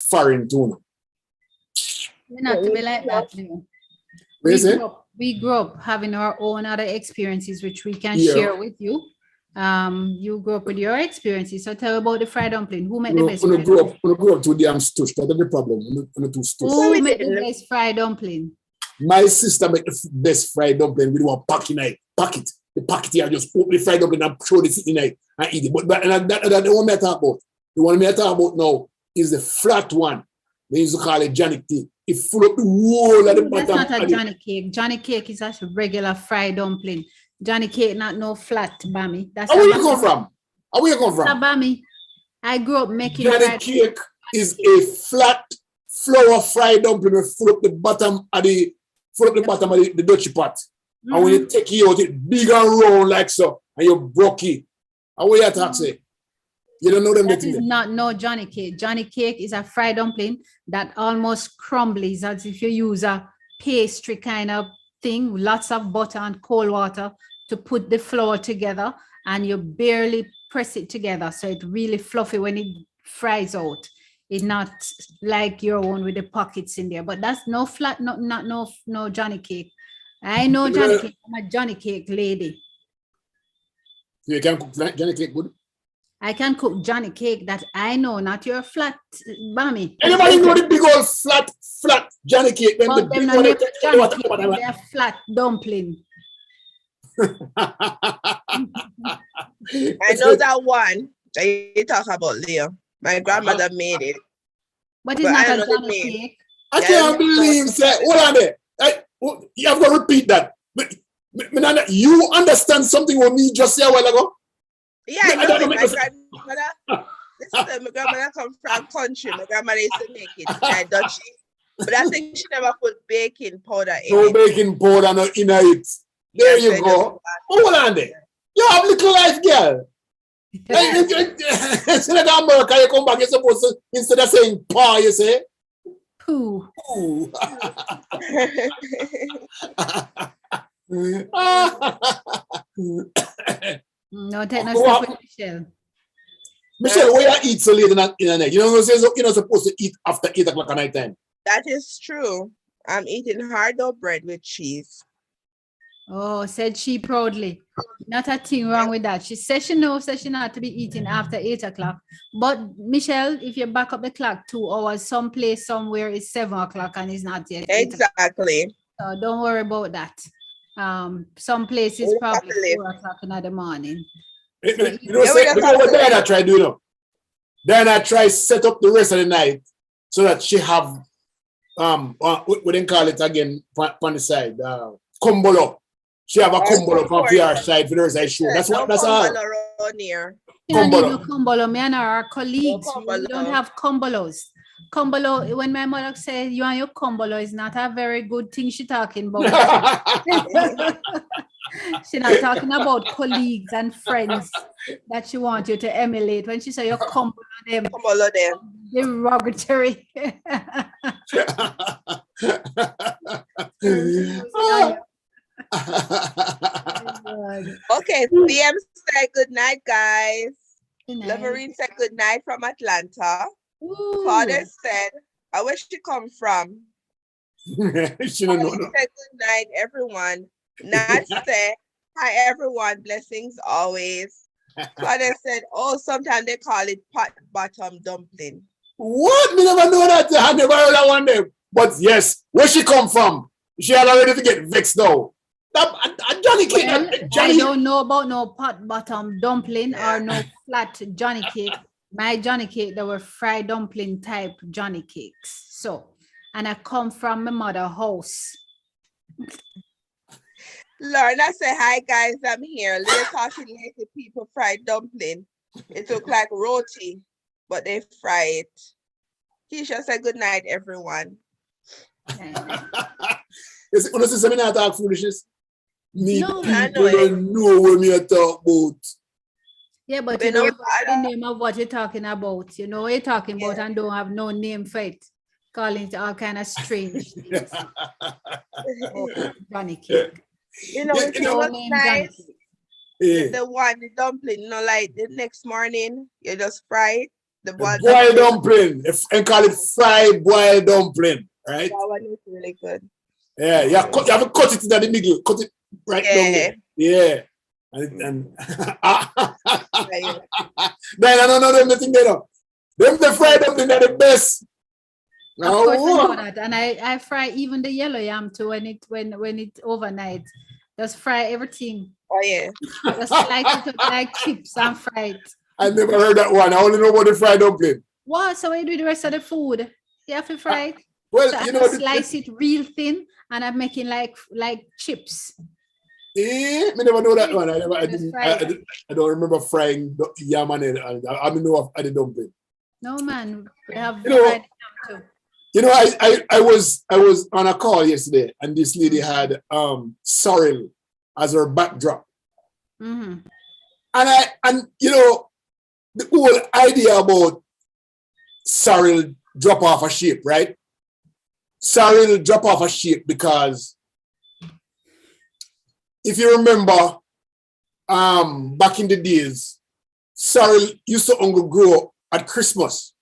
foreign tuna. We're not to be like that, you know. What is it? We grew up having our own other experiences, which we can Yeah. share with you. You grew up with your experiences. So tell about the fried dumpling. Who made the best fried dumpling? When I grew up too damn stush, that's the problem. When too stush. Who made the best fried dumpling? My sister made the best fried dumpling with one pack in it. Packet. The packet here, just open the fried dumpling and throw this in it and eat it. But that's the one I talk about. The one I talk about now is the flat one. They used to call it Johnny Cake. It full up the whole of the bottom. That's not a Johnny Cake. Johnny Cake is a regular fried dumpling. Johnny Cake, not no flat, Bammy. That's where you come from? Where you come from? Bammy. I grew up making Johnny Cake is a flat flour fried dumpling with full up the bottom of the Dutchy pot. Mm-hmm. And when you take it out, it's big and round like so, and you broke it. And what you talk say? You don't know them. That is not no Johnny Cake. Johnny Cake is a fried dumpling that almost crumbles as if you use a pastry kind of thing, lots of butter and cold water to put the flour together, and you barely press it together. So it's really fluffy when it fries out. It's not like your one with the pockets in there, but that's no flat, no Johnny Cake. I know Johnny Cake. I'm a Johnny Cake lady. You can cook Johnny Cake good? I can cook Johnny Cake that I know, not your flat, Bammy. Anybody know the big old flat Johnny Cake? Them the big one. They're flat dumpling. I know that one that you talk about, Leo. My grandmother made it. But it's not a Johnny Cake. I can't believe that. Hold on there. You have to repeat that. You understand something with me just say a while ago? Yeah, I know. My grandmother come from country. My grandmother used to make it in Dutchy. But I think she never put baking powder in it. No baking powder no in it. There you go. Hold on there. You have little life, girl. Instead of America, you come back, you're supposed to, instead of saying pa, you say poo. Poo. No, take no step with Michelle. Michelle, why you eat so late in the night? You're not supposed to eat after 8 o'clock at night time. That is true. I'm eating hard dough bread with cheese. Oh, said she proudly. Not a thing wrong with that. She said she knows that she not to be eating after 8 o'clock. But Michelle, if you back up the clock 2 hours, someplace somewhere is 7 o'clock and it's not yet. Exactly. So don't worry about that. Some places probably 4 o'clock in the morning. You know what Diana tried to do, you know? Diana try set up the rest of the night so that she have what they call it again on the side, kumbolo. She have a kumbolo from VR side for the rest of the show. That's what that's all. You don't need no kumbolo. Me and our colleagues, we don't have kumbolos. Kumbolo, when my mother says you and your kumbolo is not a very good thing she talking about. She's not talking about colleagues and friends that she wants you to emulate. When she say your kumbolo them, derogatory. Okay, PM said good night, guys. Laverine said good night from Atlanta. Ooh. Father said, I wish she come from. She don't know. Said good night, everyone. Nat said, hi, everyone. Blessings always. Father said, oh, sometimes they call it pot bottom dumpling. What? Me never know that. I never heard that one day. But yes, where she come from? She had already to get vexed now. Johnny Cake. Well, I don't know about no pot bottom dumpling or no flat Johnny Cake. My Johnny Cake, they were fried dumpling type Johnny Cakes. So, and I come from my mother's house. Lorna said, hi guys, I'm here. Little talking like people fried dumpling. It look like roti, but they fry it. Keisha said, good night, everyone. Is it something I talk foolishness? Me No, people don't know what me talk about. Yeah, but you know the name of what you're talking about. You know what you're talking about and don't have no name for it. Calling it all kind of strange things. Johnny Cake. You know, it's not nice. The one, the dumpling, you know, like the next morning, you just fry it The boiled dumpling. And call it fried boiled dumpling, right? That one is really good. Yeah, you have to cut it in the middle. Cut it right down there. Yeah. And then I don't know them the thing they know. Them the fried dumpling are the best. Of course, I know that. And I fry even the yellow yam too when it overnight. Just fry everything. Oh yeah. Just slice it up like chips and fry it. I never heard that one. I only know about the fried dumpling. What? So what you do with the rest of the food? You have to fry it. Well, So you I know, slice it real thin, and I'm making like chips. I never know that one. Just fry it. I don't remember frying the yam and it. I don't know of the dumpling. No man, we have You know, fried yam too. You know, I was on a call yesterday, and this lady had sorrel as her backdrop, Mm-hmm. and you know, the whole idea about sorrel drop off a shape, right? Sorrel drop off a shape because if you remember, back in the days, sorrel used to only grow at Christmas.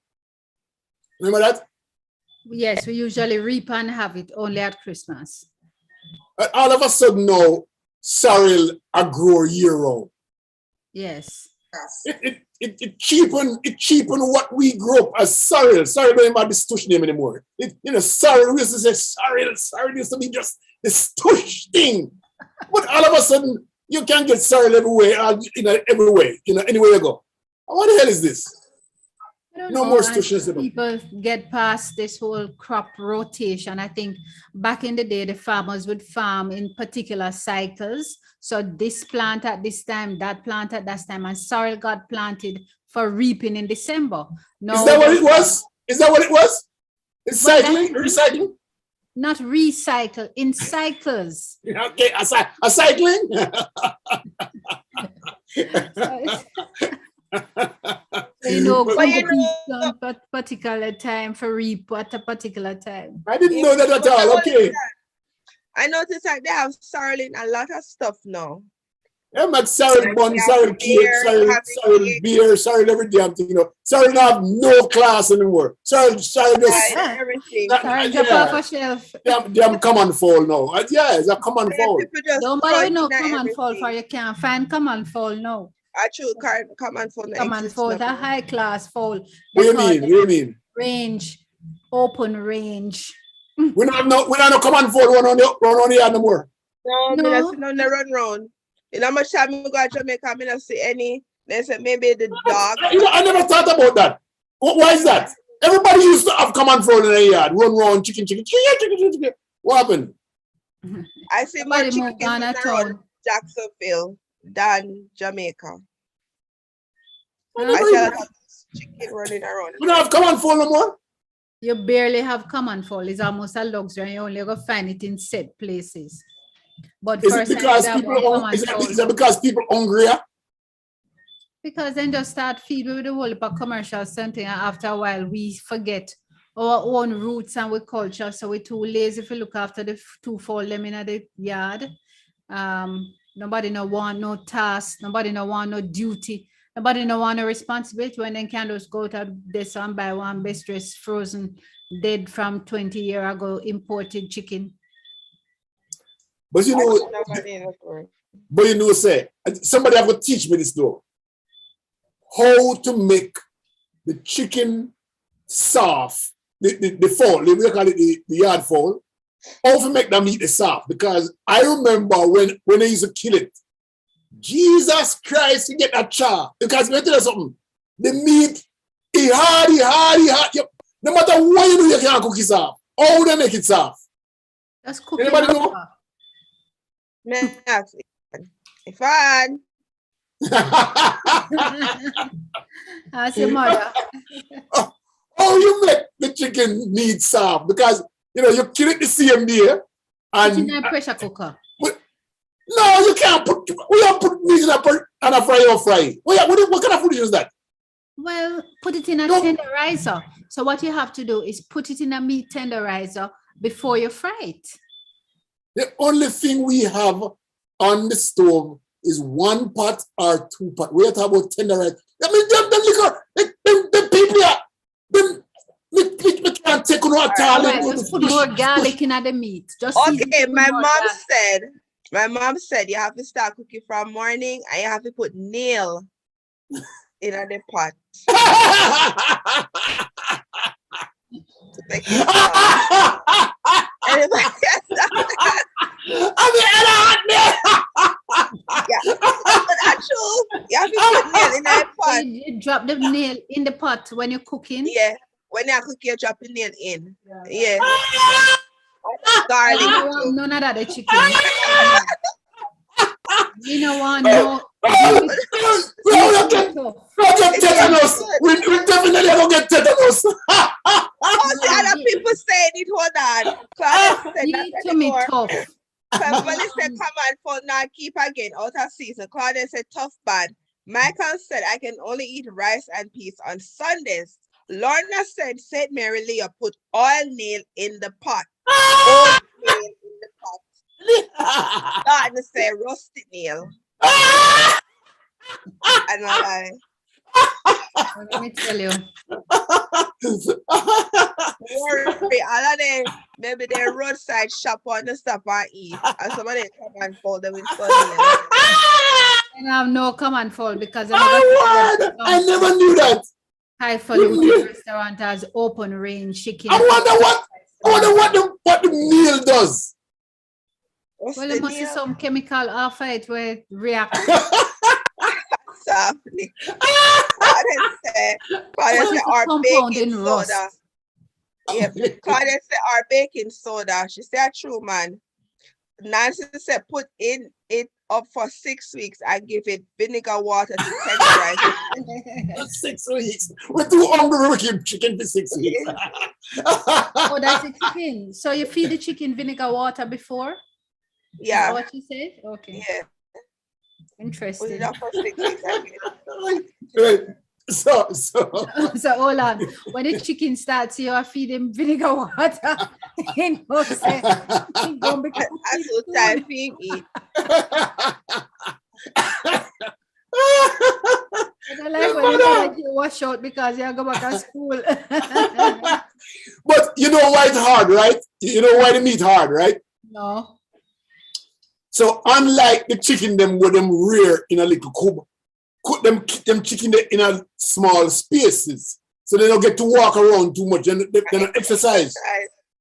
Remember that? Yes, we usually reap and have it only at Christmas. And all of a sudden now, sorrel are grow year round. Yes. It cheapen what we grew up as sorrel. Sorrel don't even have this tush name anymore. Sorrel, we used to say sorrel used to be just this tush thing. But all of a sudden, you can get sorrel everywhere, everywhere, anywhere you go. What the hell is this? No more stushes. People get past this whole crop rotation. I think back in the day, the farmers would farm in particular cycles. So this plant at this time, that plant at that time, and sorrel got planted for reaping in December. No, is that what it was? Is that what it was? It's cycling, recycling? Not recycle, in cycles. Okay, a cycling? At a particular time for reap at a particular time. I didn't know that at all. Okay. I noticed that they have sorrel in a lot of stuff now. Yeah, but sorrel bun, sorrel cake, sorrel beer, sorrel every damn thing. Sorrel don't have no class anymore. Sorrel just everything. Sorrel drop off a shelf. Damn common fall now. Yeah, it's a common fall. Don't bother no common fall for you can't find common fall now. Actually, common fall. Common fall, the high class fall. What do you mean? Range, open range. We don't no common fall run on the yard no more. No, I see none run round. You know how much time I go to Jamaica, I don't see any. They said maybe the dog. I never thought about that. Why is that? Everybody used to have common fall in the yard, run around, chicken. What happened? I see more chicken around Jacksonville than Jamaica. I see a lot of chicken running around. We don't have common fall no more? You barely have common fall. It's almost a luxury. You only go find it in set places. But is it because people hungrier? Because then just start feeding with the whole commercial something, and after a while we forget our own roots and we culture. So we're too lazy if we look after the two fall them in the yard. Nobody no want no task, nobody no want no duty, nobody no want no responsibility when they can just go to this and buy one best dressed frozen dead from 20 years ago imported chicken. But say somebody have to teach me this though. How to make the chicken soft, the fall, we call it the yard fall. How to make them eat the soft, because I remember when they used to kill it. Jesus Christ, you get that char. Because let me tell you something. The meat, it hard. No matter what you do, you can't cook it soft. How do they make it soft? Just cook Anybody it know? Fun. Ask your mother. How you make the chicken meat soft? Because you kill it the same day. And put it in a pressure cooker. No, you can't put. We don't put meat in a fry or fry. What kind of food is that? Well, put it in a tenderizer. So what you have to do is put it in a meat tenderizer before you fry it. The only thing we have on the stove is one pot or two pot. We're talking about tenderizer. I mean, the people here. Then me can't take on what all. Right, just put more garlic in the meat. Just Okay, season my more mom garlic. said you have to start cooking from morning and you have to put nail in the pot. Like, anybody else done that? Yeah, but actually, you have to put nail in the So pot. you drop the nail in the pot when you're cooking. Yeah, when you cook, you drop the nail in. Yeah, I garlic. don't want none of that, the chicken. You know what? No. We'll get tetanus. We definitely don't get tetanus. Oh, the other people saying it. Hold on. Claudia said You that to me anymore. tough. Beverly said, come on, for now, keep again, out of season. Claudia said, tough bad. Michael said, I can only eat rice and peas on Sundays. Lorna said, St. Mary Leah put oil nail in the pot. Oil nail in the pot. Lorna said, roasted nail. And I'm like, Let me tell you. worry, all of them, maybe their roadside shop on the stuff and eat. And somebody come and fold them with sun nail. And I have no command fault because I never knew that. highfalutin restaurant has open range chicken. I wonder what the meal does. What's Well, the there must be nail? some chemical off it where react. Softly. Claudia said, our Compound baking in rust. soda. Yeah, Claudia said our baking soda. She said, true, man. Nancy said, put in it up for 6 weeks and give it vinegar water to tenderize it. 6 weeks. We're too hungry. We keep chicken for 6 weeks. Oh, that's the chicken. So you feed the chicken vinegar water before? Is that Yeah, what you said? Okay. yeah. Put Interesting. it up for 6 weeks and give it. Right. So So hold on. When the chicken starts, you are feeding vinegar water. You know, say, it gonna be That's cooking what soon. time for him eat. I don't like when you gotta get wash out because you go back to school. but you know why it's hard, right? You know why the meat hard, right? No. So unlike the chicken them where them rear in a little coop, cook them chicken in a small spaces. So they don't get to walk around too much and they don't exercise.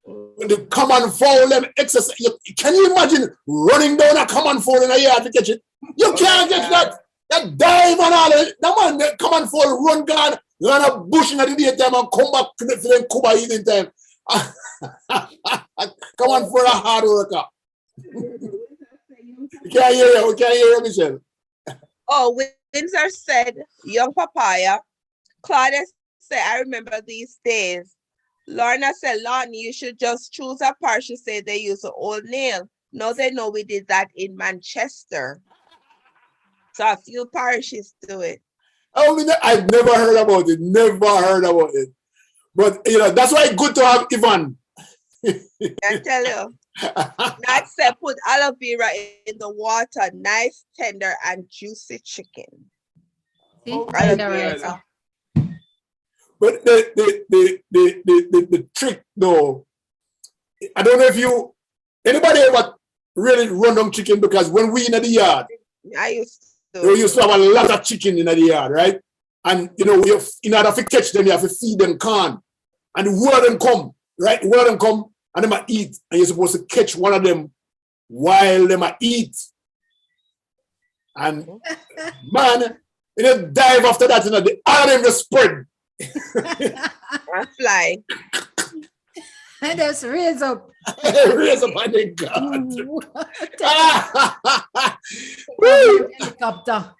When they come and foul them exercise. Can you imagine running down a common foul in a yard to catch it? You can't get that. That dive and all that. That man that come and foul, run gone, run a bush in the daytime and come back to the Cuba eating time. Come on for a hard worker. We can't hear you. We can't hear you, Michelle. Oh, Windsor said, young papaya. Claudia said, I remember these days. Lorna said, Lonnie, you should just choose a parish. She said they use an old nail. No, they know we did that in Manchester. So a few parishes do it. I mean, I've never heard about it. Never heard about it. But, you know, that's why it's good to have Ivan. I tell you. Nat said, put aloe vera in the water. Nice, tender, and juicy chicken. See? Aloe Tenderizer. vera. But the trick, though, I don't know if anybody ever really run down chicken, because when we in the yard, I used we used to have a lot of chicken in the yard, right? And, you know, in order to catch them, you have to feed them corn. And one of them come, right? One of them come and they might eat. And you're supposed to catch one of them while they might eat. And, man, you know, dive after that, you know, all of them just spread. and fly. And just raise up. Raise up on the Helicopter.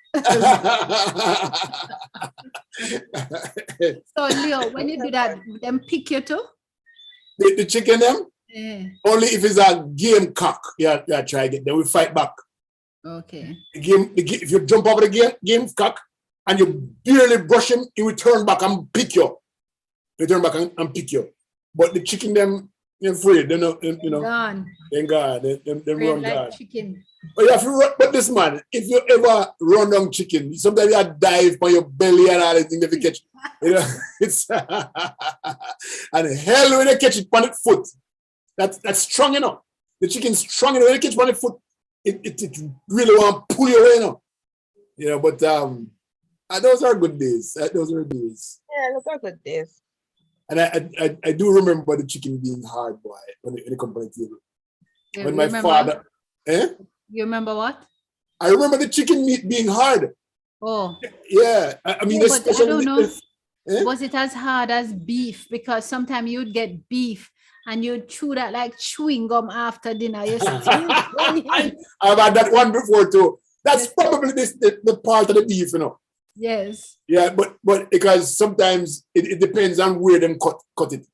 So Leo, when you do that, them pick you too? The chicken them? Yeah. Only if it's a game cock. Yeah, try again. Then we fight back. Okay. If you jump over the game cock and you barely brush him, he will turn back and pick you. He turn back and pick you. But the chicken them, You're afraid. They know, you know, Gone. thank God. They Afraid run like God. chicken. But you have to run, but this man, if you ever run down chicken, sometimes you dive on your belly and all the things if you catch. You know, it's and hell when you catch it on its foot. That's strong enough. The chicken's strong enough. When you catch it on its foot, it really want to pull you away, you know. You know, but those are good days. Those are days. Yeah, those are good days. And I do remember the chicken being hard, boy, when it comes on the table. You When my remember? father, You remember what? I remember the chicken meat being hard. Oh, Yeah, I mean, yeah, but I especially don't know. Eh? Was it as hard as beef? Because sometimes you'd get beef and you'd chew that like chewing gum after dinner. You still I've had that one before too. That's probably the part of the beef, you know. Yes. Yeah, but because sometimes it depends on where them cut it.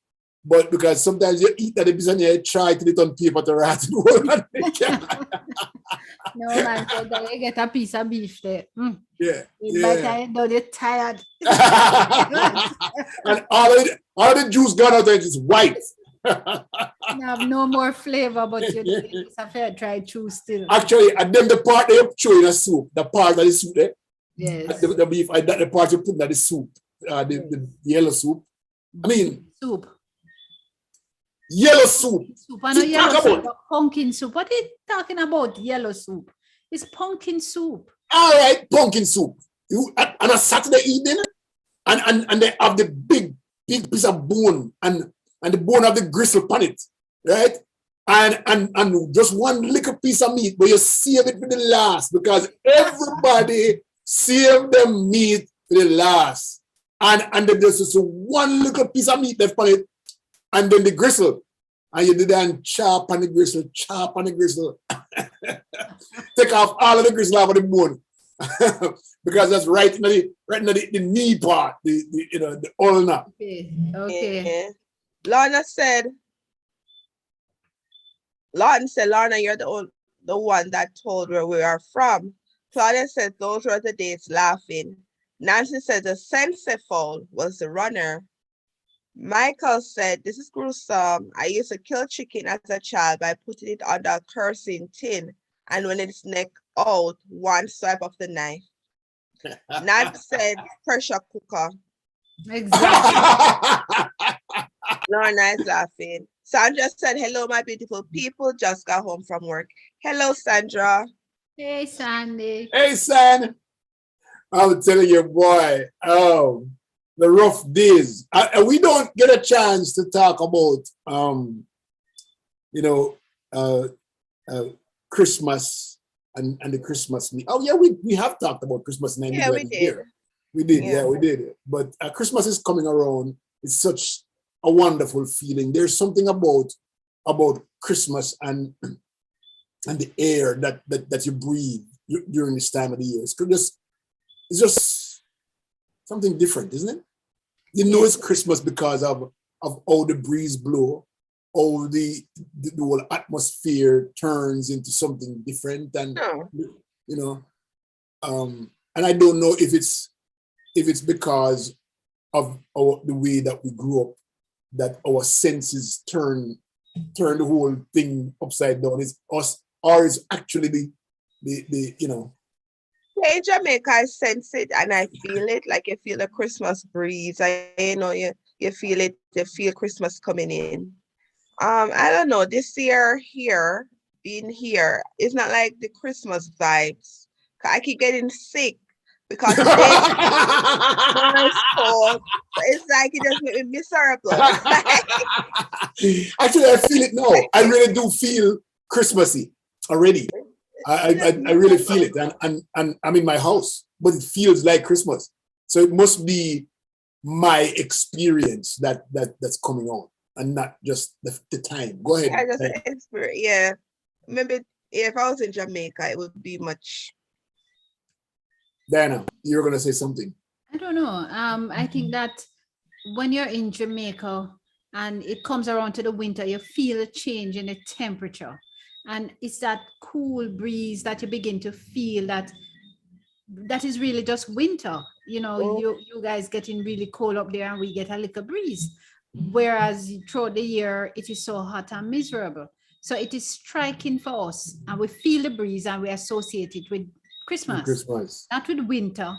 But because sometimes you eat that piece and you try to it on paper to rat No man, so that you get a piece of beef there. Yeah. By the time you're tired. And all of the juice gone out of it is white. You have no more flavor, but it's a fair try chew still. Actually, and then the part they chew in a soup, the part that is soup there. Yes. The beef, the part you put in the soup, the yellow soup. I mean, Soup. Yellow soup. I know See, yellow talk soup, about- pumpkin soup. What are you talking about? Yellow soup. It's pumpkin soup. All right, pumpkin soup. On a Saturday evening, and they have the big piece of bone and the bone of the gristle on it, right? And just one little piece of meat, but you save it for the last because everybody save them meat for the last. And then there's just one little piece of meat left on it, and then the gristle. And you do that and chop on the gristle. Take off all of the gristle off of the bone. Because that's right in the knee part, the ulna. Okay. Yeah. Lorna said, Lorna, you're the one that told where we are from. Claudia said those were the days laughing. Nancy said the sensible was the runner. Michael said, this is gruesome. I used to kill chicken as a child by putting it under a kerosene tin, and when it's neck out, one swipe of the knife. Nat said pressure cooker. Exactly. Lorna is laughing. Sandra said, hello, my beautiful people. Just got home from work. Hello, Sandra. Hey, Sandy. Hey, son. I'm telling you, boy, the rough days. We don't get a chance to talk about, Christmas and the Christmas meal. Oh, yeah, we have talked about Christmas. Yeah, we did. Here. We did. But Christmas is coming around. It's such a wonderful feeling. There's something about Christmas and the air that you breathe during this time of the year. It's just something different, isn't it? You know it's Christmas because of how the breeze blow, how the whole atmosphere turns into something different, and and I don't know if it's because of the way that we grew up, that our senses turn the whole thing upside down. It's us, or is actually the In Jamaica, I sense it and I feel it. Like you feel the Christmas breeze. You feel it. You feel Christmas coming in. I don't know. This year here, being here, it's not like the Christmas vibes. I keep getting sick because it's cold. It's like it just makes me miserable. Actually, I feel it now. I really do feel Christmassy already. I really feel it, and I'm in my house, but it feels like Christmas. So it must be my experience that's coming on, and not just the time. Go ahead. I just experience, yeah. Maybe if I was in Jamaica, it would be much. Diana, you're gonna say something. I don't know. I think that when you're in Jamaica and it comes around to the winter, you feel a change in the temperature. And it's that cool breeze that you begin to feel that is really just winter. You know, you guys getting really cold up there and we get a little breeze. whereas throughout the year it is so hot and miserable. So it is striking for us, and we feel the breeze and we associate it with Christmas, Christmas. not with winter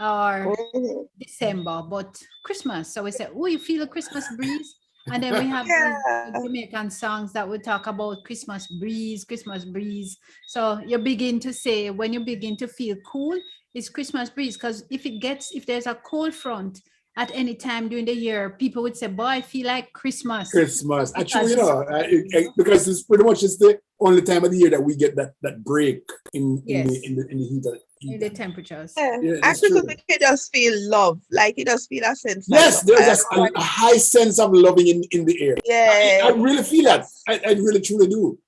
or Mhm. December, but Christmas. So we say, oh, you feel the Christmas breeze? And then we have Yeah. these Jamaican songs that we talk about Christmas breeze, Christmas breeze. So you begin to say, when you begin to feel cool, it's Christmas breeze. Because if there's a cold front at any time during the year, people would say, boy, I feel like Christmas. Christmas. Actually, Because because it's pretty much it's the only time of the year that we get that break in Yes. the heat. in the temperatures. Yeah. Yeah, And that's Christmas true. you can just feel love. Like you just feel a sense of Yes, love. there's just a high sense of loving in the air. I Yeah. really feel that. I really truly do.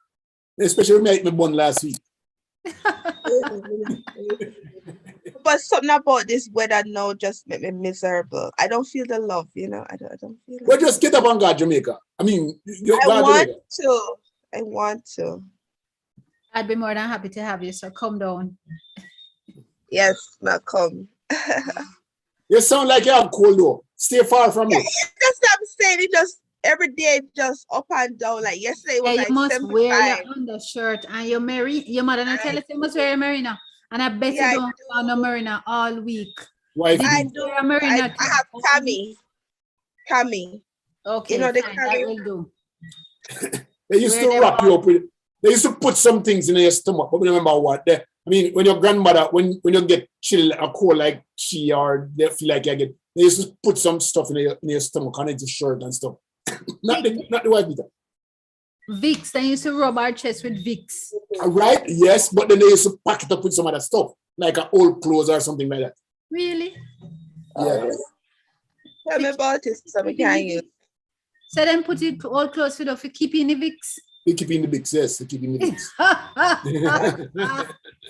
Especially when I ate my bun last week. But something about this weather now just make me miserable. I don't feel the love, you know. I don't feel Well, it. just get up on God, Jamaica. I mean, I God, want Jamaica. to. I want to. I'd be more than happy to have you. So come down. Yes, Malcolm. You sound like you have cold though. Stay far from it. That's what I'm saying. It just every day just up and down. Like yesterday it Yeah, was you like must wear 75. your undershirt and your your mother not tell you you must wear your merino. And I bet Yeah, I you don't have no merino all week. Wife, Did I you do. wear a merino? I have Cammy. Cammy. Okay, You know the fine, that Cammy. will do. they used Wear to them wrap you all. up with. They used to put some things in your stomach, but remember what? I mean, when your grandmother, when you get chill or cold like she or they feel like you get, they used to put some stuff in your stomach on your shirt and stuff. not the wife beater. Vicks, they used to rub our chest with Vicks. Right? Yes, but then they used to pack it up with some other stuff, like an old clothes or something like that. Really? Yeah. Tell me about it so we can use. So then put it all close enough to keep in the Vicks. They keep in the big, yes, they keep in the big.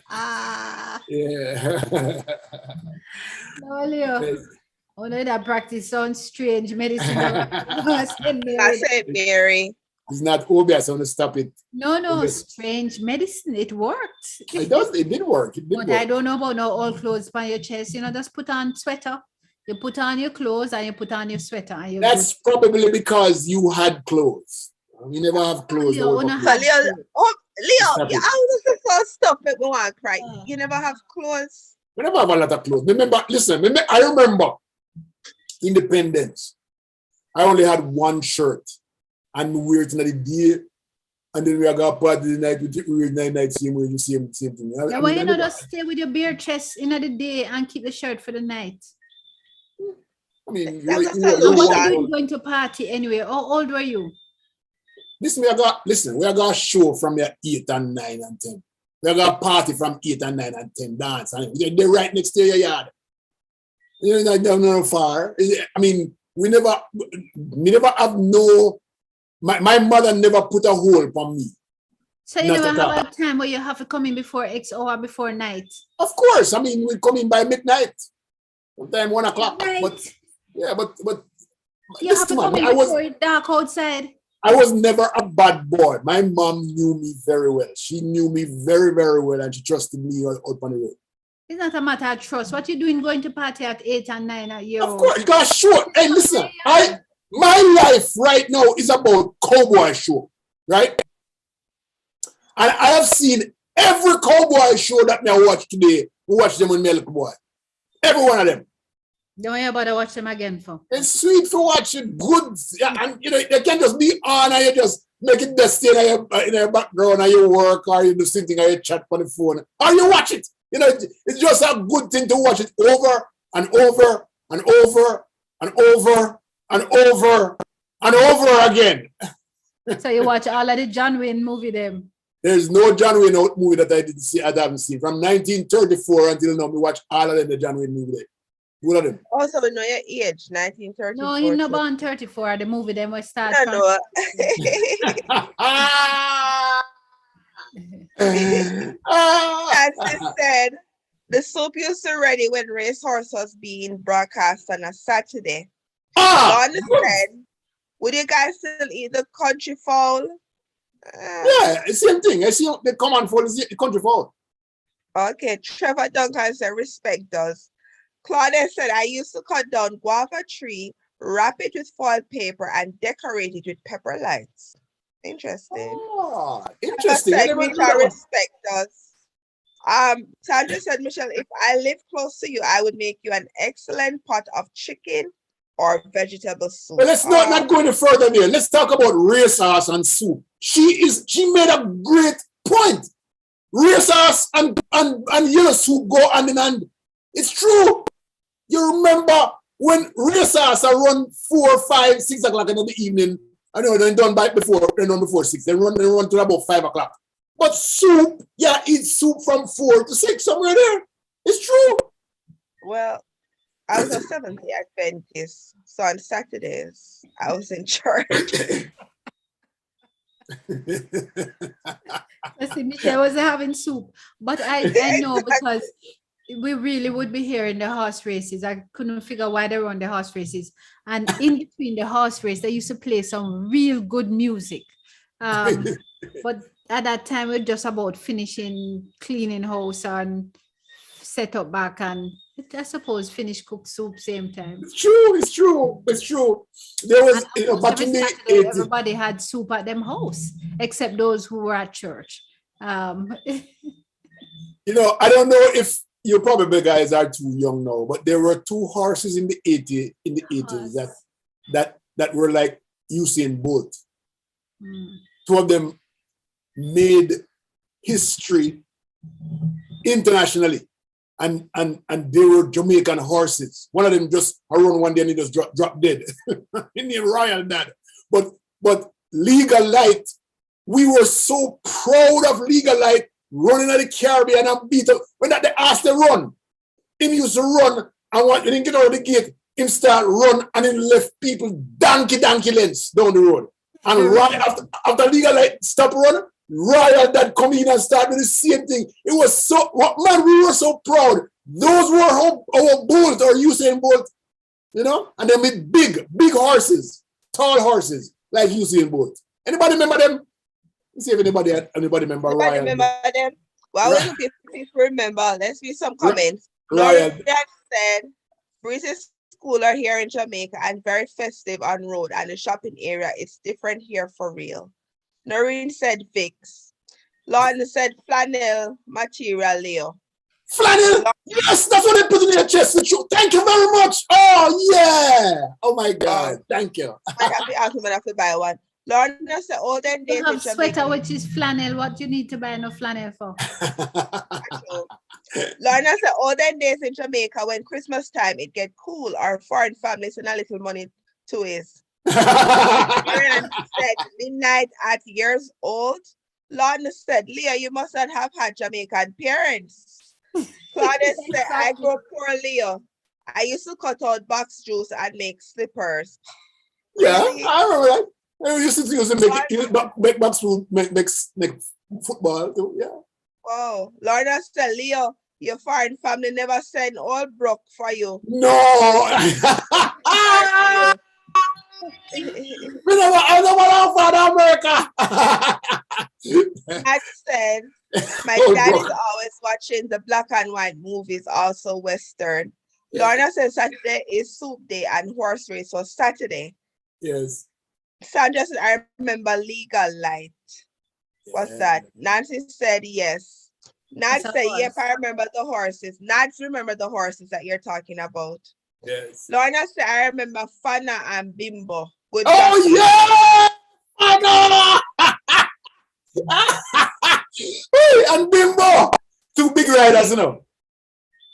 Ah, Yeah. no, Leo. Only that practice sounds strange medicine. I said, I Mary. said Mary. It's not obvious. I want to stop it. No, Okay. strange medicine. It worked. It does. It did work. It did But work. I don't know about no all clothes on your chest. Just put on sweater. You put on your clothes and you put on your sweater. And you're That's probably because you had clothes. You never have clothes. Leo, that wanna were- So have Leo, clothes. oh, Leo, Stop yeah, it. how does the first stuff make me want to cry? Yeah. You never have clothes. We never have a lot of clothes. Remember, listen, I remember independence. I only had one shirt and we wear it in the day. And then we got party the night, we wear night, same thing. Yeah, why you not just stay with your bare chest in the day and keep the shirt for the night? I mean, That's you a And solution. what Solution. are you going to party anyway? How old were you? listen, we got a show from your 8 and 9 and 10. We got a party from 8 and 9 and 10 dance. And they're right next to your yard. You're not far. I mean, we never have no, my mother never put a hole on me. So you Not never at all. have a time where you have to come in before X hour before night. Of course, I mean, we come in by midnight. Sometime 1 o'clock. Right. But yeah, but You have listen, to come man, in I was before it's dark outside. I was never a bad boy. My mom knew me very well. She knew me very, very well, and she trusted me out on the road. It's not a matter of trust. What you doing going to party at 8 and 9 a year Of old? course, gosh, sure. Hey, listen, my life right now is about cowboy show, right? And I have seen every cowboy show that I watch today. We watch them on Milk Boy. Every one of them. Don't you bother watch them again for? It's sweet for watching good, yeah, and you know they can just be on and you just make it best in your background and you work or you do something or you chat on the phone or you watch it. You know, it's just a good thing to watch it over and over and over and over and over and over again. So you watch all of the John Wayne movie them. There's no John Wayne movie that I haven't seen. From 1934 until now, we watch all of them, the John Wayne movie. All of them. Also, we know your age, 1934. No, he's not born 34. The movie them will start I from. know. As it said, the soap used to ready when racehorse was being broadcast on a Saturday. Lorna said, would you guys still eat the country fowl? Yeah, same thing. I see the common fowl is the country fowl. Okay, Trevor Duncan said, respect does. Claudia said, I used to cut down guava tree wrap it with foil paper, and decorate it with pepper lights. Interesting. Oh, interesting. I Said never we knew shall that one. respect us. Sandra said, Michelle, if I live close to you, I would make you an excellent pot of chicken or vegetable soup. But let's not go any further there. Let's talk about racehorse and soup. She made a great point. Racehorse and yellow soup go hand in hand. It's true. You remember when racehorse are run 4, 5, 6 o'clock in the evening. I know they're done before 6. They run to about 5 o'clock. But soup, eat soup from 4 to 6, somewhere there. It's true. Well, I was a Seventh-day Adventist, so on Saturdays I was in church. See, Michelle wasn't having soup, but I know because we really would be hearing the horse races. I couldn't figure why they run the horse races, and in between the horse race, they used to play some real good music. But at that time, we're just about finishing cleaning house and set up back, and I suppose finish cook soup same time. It's true. There was back in the Saturday, 80s. everybody had soup at them house, except those who were at church. I don't know if you probably guys are too young now, but there were 2 horses in the 80s that were like Usain Bolt. 2 of them made history internationally, and they were Jamaican horses. One of them just run one day and he just dropped dead. In the Royal Dad. But Legal Light, we were so proud of Legal Light running at the Caribbean and beat up. When they asked to run, him used to run, and when he didn't get out of the gate, him start run and he left people donkey lengths down the road. And right after Legal Light stop running, Royal Dad come in and start doing the same thing. It was so, man, we were so proud. Those were our Bolt or Usain Bolt, and then with big horses, tall horses like Usain Bolt. Anybody remember them? Let's see if anybody remember Royal. Remember them? Well, we're looking for people remember. Let's read some comments. Royal Dad said, Breeze's school are here in Jamaica and very festive on road, and the shopping area is different here for real. Noreen said Vicks. Lorna said flannel material, Leo. Flannel? Yes, that's what they put in their chest. Thank you very much. Oh, yeah. Oh, my God. Thank you. I have to ask him if I buy one. Lorna said olden days. You have sweater, which is flannel. What do you need to buy no flannel for? Lorna said olden days in Jamaica, when Christmas time, it get cool. Our foreign families send a little money to us. Said midnight at years old. Lorna said, Leah, you must not have had Jamaican parents. Claudia said, I grew poor, Leo. I used to cut out box juice and make slippers. Yeah, really? I remember that. I used to make box food, make football too. Yeah. Oh, Lorna said, Leo, your foreign family never sent all broke for you. No. I never want America. I said, my dad is always watching the black and white movies, also Western. Yeah. Lorna said Saturday is soup day and horse race was Saturday. Yes. Sandra said, I remember Legal Light. What's that? Nancy said yes. Nat said, yep, I remember the horses. Nats remember the horses that you're talking about. Yes. Lorna said, I remember Fana and Bimbo. Good yeah! Fana! And Bimbo! 2 big riders,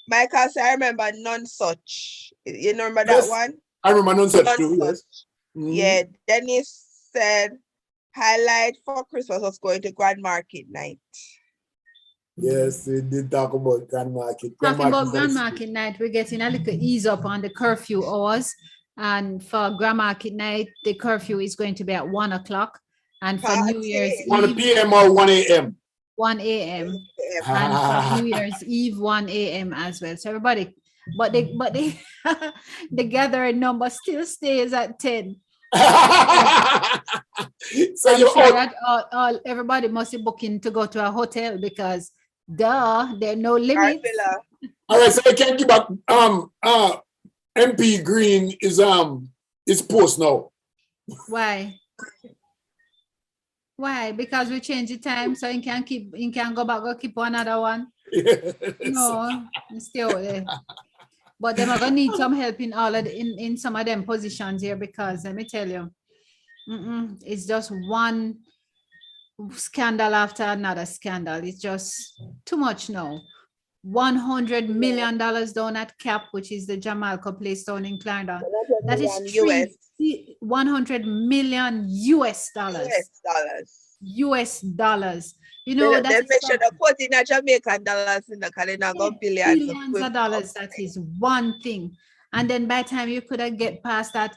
Michael said, I remember None Such. You remember that one? I remember None Such too, yes. Mm-hmm. Yeah, Dennis said, highlight for Christmas was going to Grand Market night. Yes, we did talk about Grand Market. Talking about Grand Market night, we're getting a little ease up on the curfew hours. And for Grand Market night, the curfew is going to be at 1 o'clock. And for New Year's Eve, 1 p.m. or 1 a.m. 1 a.m. And for New Year's Eve, 1 a.m. as well. So everybody, but the gathering number still stays at 10. So I'm sure that everybody must be booking to go to a hotel because there are no limits. All right, so I can give back MP Green is It's post now. Why? Why? Because we change the time so you can go back, go keep another one. No, stay out there. But they're gonna need some help in all of in some of them positions here, because let me tell you, it's just one scandal after another scandal. It's just too much now. $100 million down at CAP, which is the Jamalco place down in Clarendon. That is $100 million US dollars. US dollars. You know, they should have put in a Jamaican dollars in the calendar, go billions of dollars. That is one thing. And then by the time you could get past that,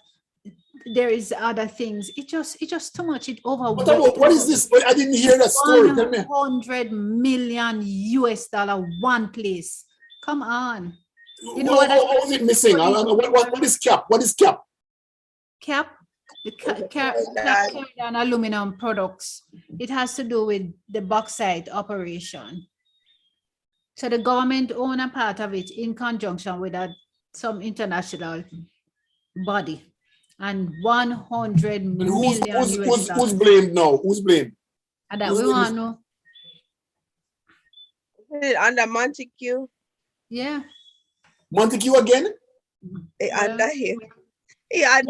there is other things. It just too much. It overwhelmed. What is this? I didn't hear that story. Tell me. $100 million US dollar, one place. Come on. You know what is it missing? What is CAP? What is CAP? CAP? The Clarendon aluminum products. It has to do with the bauxite operation. So the government own a part of it in conjunction with some international body. And 100 million who's blamed now? Who's blamed? And that we want to know. Under Montague? Yeah. Montague again? Under him. I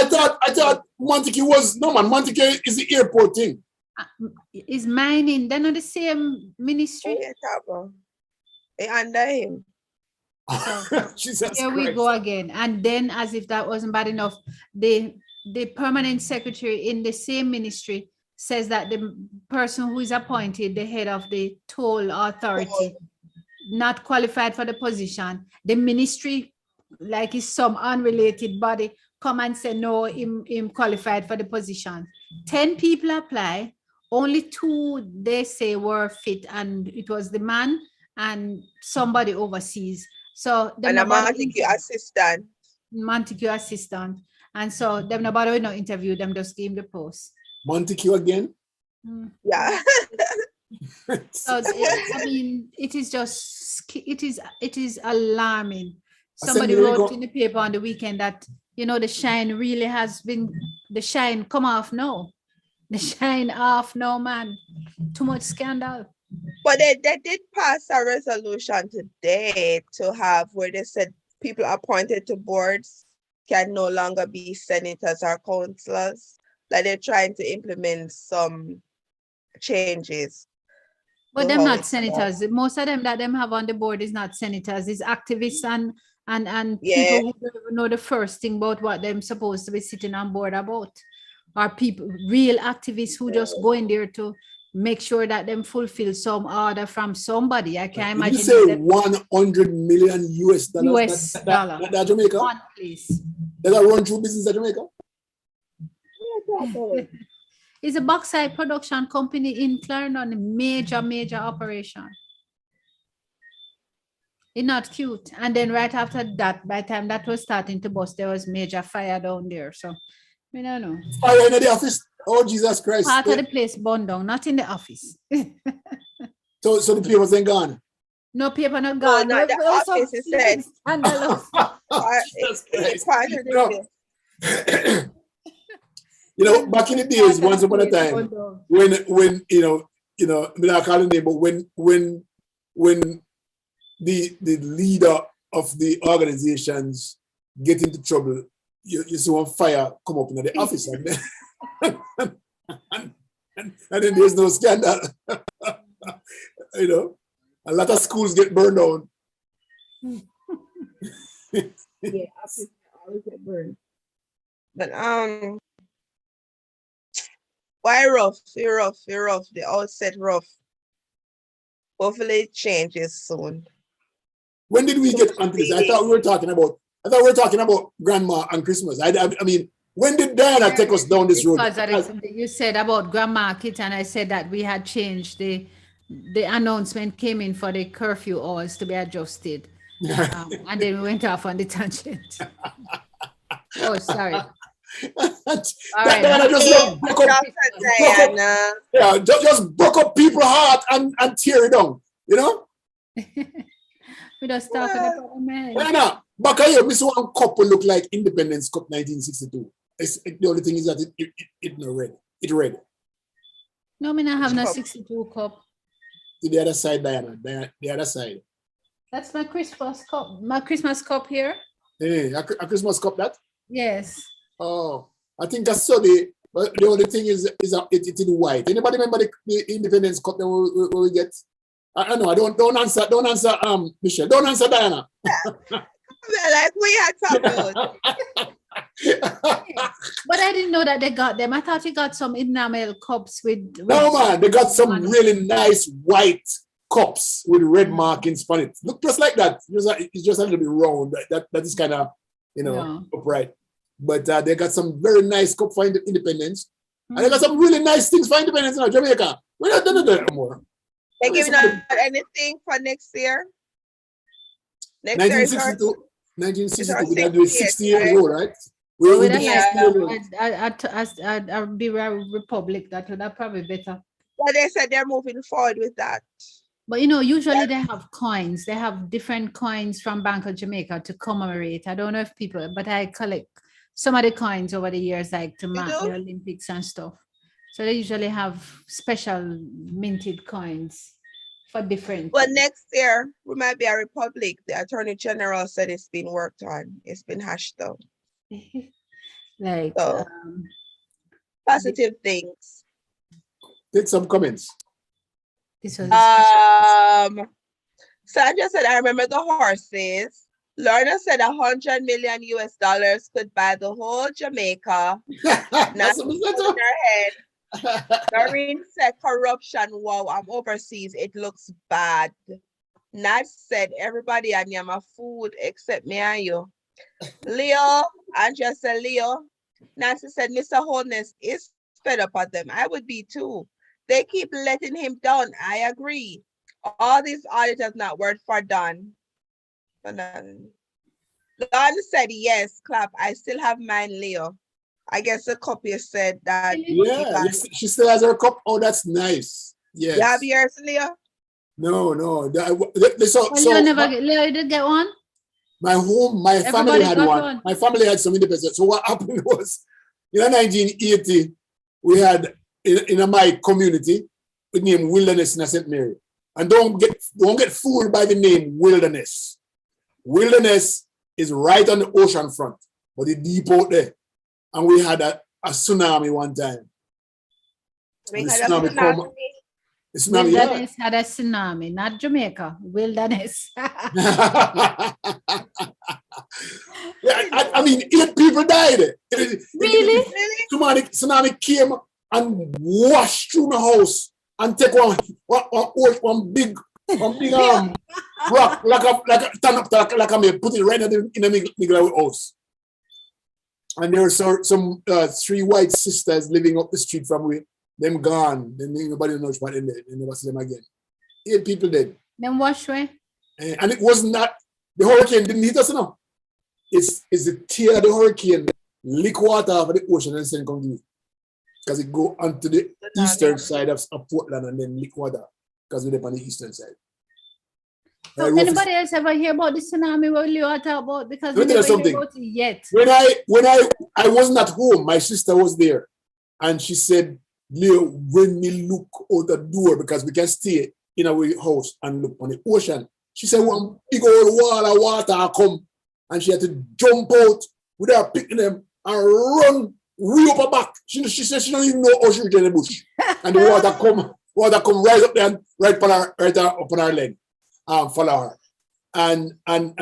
thought Montague was Montague is the airport thing. Is mining. They're not the same ministry. Under him. Jesus Here Christ. we go again. And then, as if that wasn't bad enough, the permanent secretary in the same ministry says that the person who is appointed the head of the toll authority not qualified for the position. The ministry, like it's some unrelated body, come and say no, him qualified for the position. 10 people apply, only 2 they say were fit, and it was the man and somebody overseas. So and a Montague assistant. Montague assistant. And so them nobody no interview them, just give him the post. Montague again? Yeah. So I mean, it is alarming. Somebody wrote in the paper on the weekend that, you know, the shine really has been, the shine come off now. The shine off now, man. Too much scandal. But they did pass a resolution today to have where they said people appointed to boards can no longer be senators or councillors. Like they're trying to implement some changes. But them not senators. Most of them that them have on the board is not senators. It's activists and people who don't even know the first thing about what they're supposed to be sitting on board about. Or people, real activists who just go in there to make sure that them fulfill some order from somebody. I can't imagine. You say 100 million US dollars. US dollar. That Jamaica? One place. Does that run through business at Jamaica? It's a bauxite production company in Clarendon, a major operation. It's not cute. And then right after that, by the time that was starting to bust, there was major fire down there. So, I don't know. Fire in the office? Oh, Jesus Christ. Part of the place burned down, not in the office. So the papers ain't gone? No paper not gone. No, the office is said. You know, back in the days, once upon a time, when you know, I'm not calling name, but when the leader of the organizations get into trouble, you see one fire come up in the office, and then there's no scandal. You know, a lot of schools get burned down. Yeah, office always get burned. But why rough? You're rough. The outset rough. Hopefully it changes soon. When did we get onto this? I thought we were talking about grandma and Christmas. I mean, when did Diana take us down this road? Because you said about grandma kit, and I said that we had changed the announcement came in for the curfew hours to be adjusted. And then we went off on the tangent. Oh, sorry. Diana just just broke up people's heart and tear it down, you know? We just talking about the man. Why not? Back here, Miss One Cup will look like Independence Cup 1962. The only thing is that it not red. It red. No, me not have Which no cup? 62 cup. To the other side, Diana. The other side. That's my Christmas cup. My Christmas cup here. Hey, a Christmas cup that? Yes. Oh, I think I saw but the only thing is it in white. Anybody remember the Independence Cup that we get? I know. Don't answer. Michelle. Don't answer, Diana. Like we had talked about. But I didn't know that they got them. I thought you got some enamel cups with. No, man. They got some really nice white cups with red markings on it. Look just like that. It's just a little bit round. That is kind of, upright. But they got some very nice cup for independence. And they got some really nice things for independence in Jamaica. We're not done that anymore. They giving out anything for next year? Next year is our 1962, we do 60 years old, right? Well, We'll with be a 60 years old. I'd be a republic. That would probably better. Well, they said they're moving forward with that. But usually they have coins. They have different coins from Bank of Jamaica to commemorate. I don't know if people, but I collect some of the coins over the years, like to mark the Olympics and stuff. So they usually have special minted coins for different. Well, next year we might be a republic. The Attorney General said it's been worked on. It's been hashed out. Like So, positive things. Take some comments. this was Sandra said, I remember the horses. Lorna said $100 million could buy the whole Jamaica. That's Not what we said, in her head. Doreen said corruption. Wow, I'm overseas. It looks bad. Nat said everybody and yama food except me and you. Leo, Andrea said Leo. Nancy said Mr. Holness is fed up at them. I would be too. They keep letting him down. I agree. All these auditors not work for Don. Don said yes, clap. I still have mine, Leo. I guess the copy said that. Yeah, she still has her cup. Oh, that's nice. Yes. You have yours, Leo? No. you never get Leo, you did get one? My family had one. My family had some independence. So what happened was, in 1980, we had in my community, the name Wilderness in St. Mary. And don't get fooled by the name Wilderness. Wilderness is right on the ocean front, but it's deep out there. And we had a tsunami one time. Wilderness had a tsunami, not Jamaica. Wilderness. I mean, 8 people died. Really? Tsunami came and washed through my house and take one big rock like I may put it right in the middle of the house. And there were some 3 white sisters living up the street from me. Them gone. Then nobody knows what in there. They never see them again. 8 people dead. Then wash away. And it was not the hurricane didn't hit us enough. It's the tear of the hurricane lick water out of the ocean and send come to me. Because it go onto the eastern side of Portland and then lick water. Because we're on the eastern side. So anybody else ever hear about the tsunami what Leo talk about? Because we Let me tell never you hear something. about it yet. When I wasn't at home, my sister was there. And she said, Leo, when me look out the door, because we can stay in our house and look on the ocean. She said, one big old wall of water come. And she had to jump out without picking them and run way up her back. She said she don't even know how she reach in the bush. And the water come right up there and right up on her leg. Follow her. And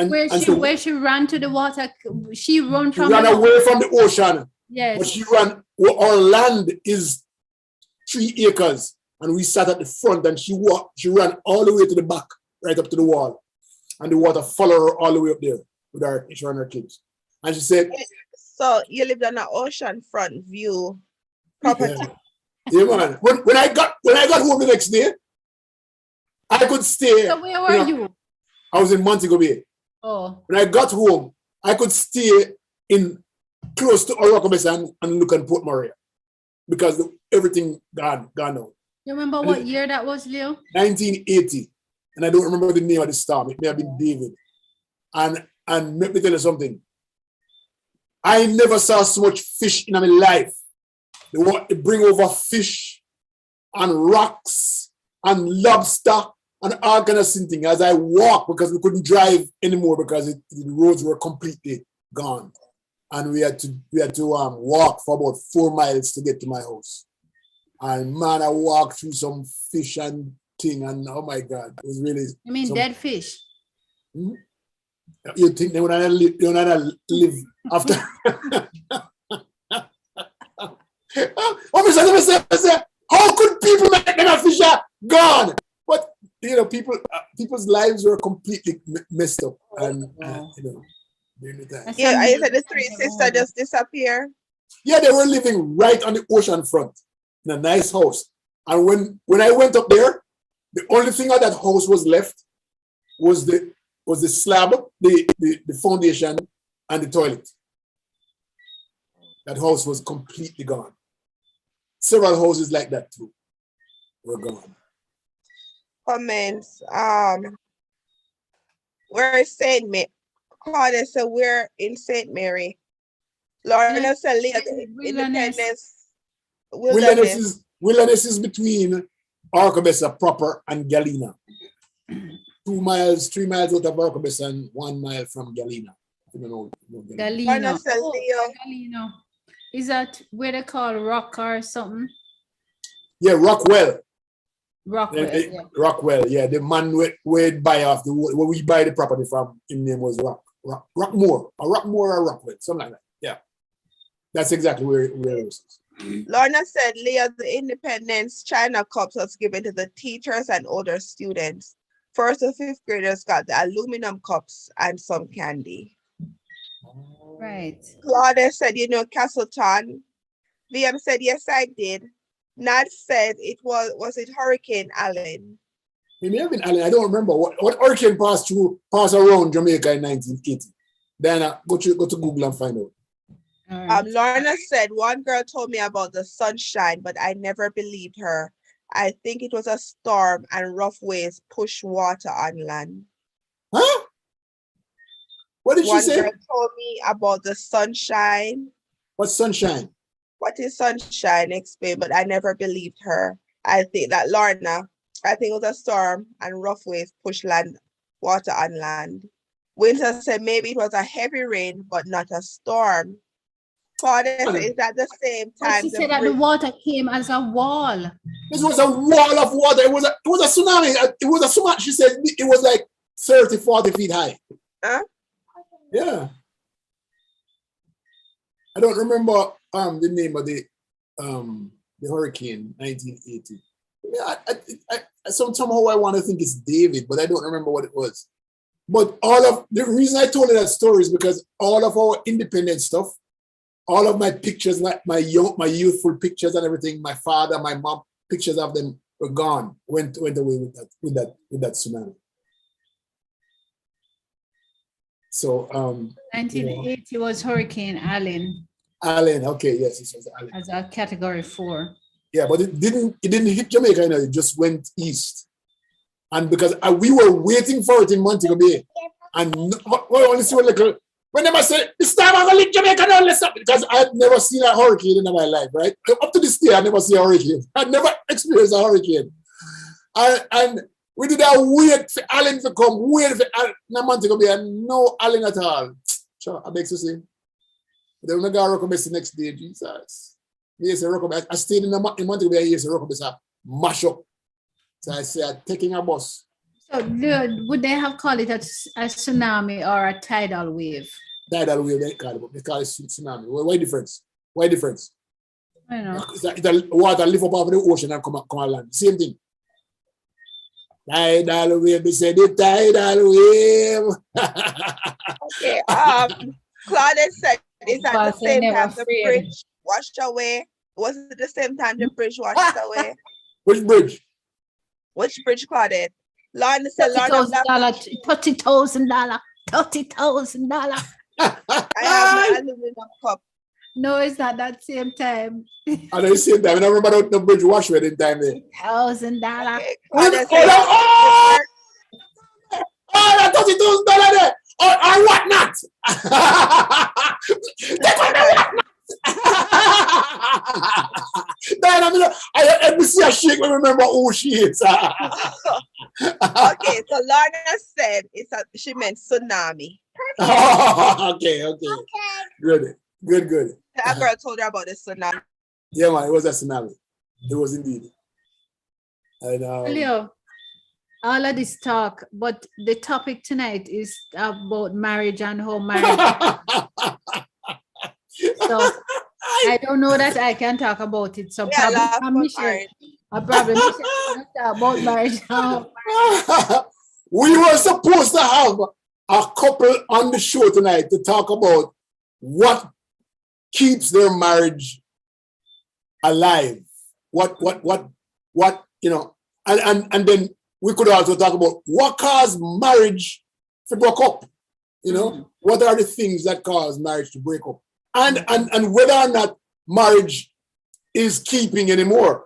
where she ran to the water, she ran from away from the ocean. Yes. But she ran, our land is 3 acres. And we sat at the front and she ran all the way to the back, right up to the wall. And the water followed her all the way up there with her and her kids. And she said, so you lived on an oceanfront view property. Yeah, man. When I got home the next day, I could stay. So where were you? I was in Montego Bay. Oh. When I got home, I could stay in close to Orocco and look at Port Maria because everything gone now. You remember what year that was, Leo? 1980. and I don't remember the name of the storm. It may have been David. And let me tell you something. I never saw so much fish in my life. They bring over fish and rocks and lobster and all kind of things as I walk, because we couldn't drive anymore because the roads were completely gone. And we had to walk for about 4 miles to get to my house. And man, I walked through some fish and thing, and oh my God, it was really. You mean dead fish? You think they would not live after? How could people make them a fish gone? But you know, people's lives were completely messed up, and you know, during the time. Yeah, I said the three sisters just disappear. Yeah, they were living right on the ocean front in a nice house. And when I went up there, the only thing of that house was left was the slab, the foundation, and the toilet. That house was completely gone. Several houses like that too were gone. Comments. We're in St. Mary. Claudia said we're in St. Mary. Lorna said Independence. Wilderness is between Arcobessa proper and Galena. 2 miles, 3 miles out of Arcobessa and 1 mile from Galena. I don't know. Galena. Oh, Galena. Is that where they call Rock or something? Yeah, Rockwell. Rockwell. Rockwell, yeah. The man where buy off where we buy the property from, his name was Rockmore or Rockwell, something like that. Yeah. That's exactly where it is. Lorna said, Leah, the Independence China Cups was given to the teachers and older students. 1st and 5th graders got the aluminum cups and some candy. Right. Claudia said, you know, Castleton. VM said, yes, I did. Nat said it was it Hurricane Allen? It may have been Allen. I don't remember what hurricane passed around Jamaica in 1980. Then go to Google and find out. Right. Lorna said, one girl told me about the sunshine, but I never believed her. I think it was a storm and rough waves pushed water on land. Huh? What did she say? One girl told me about the sunshine. What sunshine? What is sunshine? Explain, but I never believed her. I think that Lorna, I think it was a storm and rough waves pushed water on land. Winter said maybe it was a heavy rain, but not a storm. Claudia said, is that the same time? She said that the water came as a wall. This was a wall of water. It was a tsunami. It was a tsunami. She said it was like 30, 40 feet high. Huh? Yeah. I don't remember the name of the hurricane 1980. Yeah, somehow I want to think it's David, but I don't remember what it was. But all of the reason I told you that story is because all of our independent stuff, all of my pictures, like my youthful pictures and everything, my father, my mom, pictures of them were gone, went away with that tsunami. So 1980 was Hurricane Allen. Allen, okay, yes, it was Allen. As a category 4. Yeah, but it didn't hit Jamaica, you know, it just went east. And because we were waiting for it in Montego Bay, and only see one little. When they must say, this time I'm going to leave Jamaica now, let's stop. Because I had never seen a hurricane in my life, right? Up to this day, I never see a hurricane. I never experienced a hurricane. And we did that wait for Allen to come, wait for Allen in Montego Bay, and no Allen at all. Sure, I beg to say. Then when I got Rockabess the next day, Jesus. Yes, I stayed in Montego Bay, yes, Rockabess mash up. So I said, taking a bus. So would they have called it a tsunami or a tidal wave? Tidal wave, they call it tsunami. Why difference? Why difference? I don't know. The water lift up off the ocean and come on land. Same thing. Tidal wave, they said the tidal wave. Okay, Claudia said, is that the same time the bridge washed away? Was it the same time the bridge washed away? Which bridge? Which bridge, Claudia? Lorna said, $30,000. $30,000. $30,000. I have my aluminum cup. No, it's not that same time. I know the same time. I don't remember the bridge wash in time there. $1,000. Okay. Oh, that $32 there. Or what not? Take on the Diana, I see a shake when I remember who she is. Okay, so Lorna said she meant tsunami. Okay. Good. That girl told her about the tsunami. Yeah, man, it was a tsunami. It was indeed. And Leo, all of this talk, but the topic tonight is about marriage and how marriage. So I don't know that I can talk about it. So probably Michelle can talk about marriage now. We were supposed to have a couple on the show tonight to talk about what keeps their marriage alive. What you know, and then we could also talk about what caused marriage to break up. You know, what are the things that cause marriage to break up, and whether or not marriage is keeping anymore.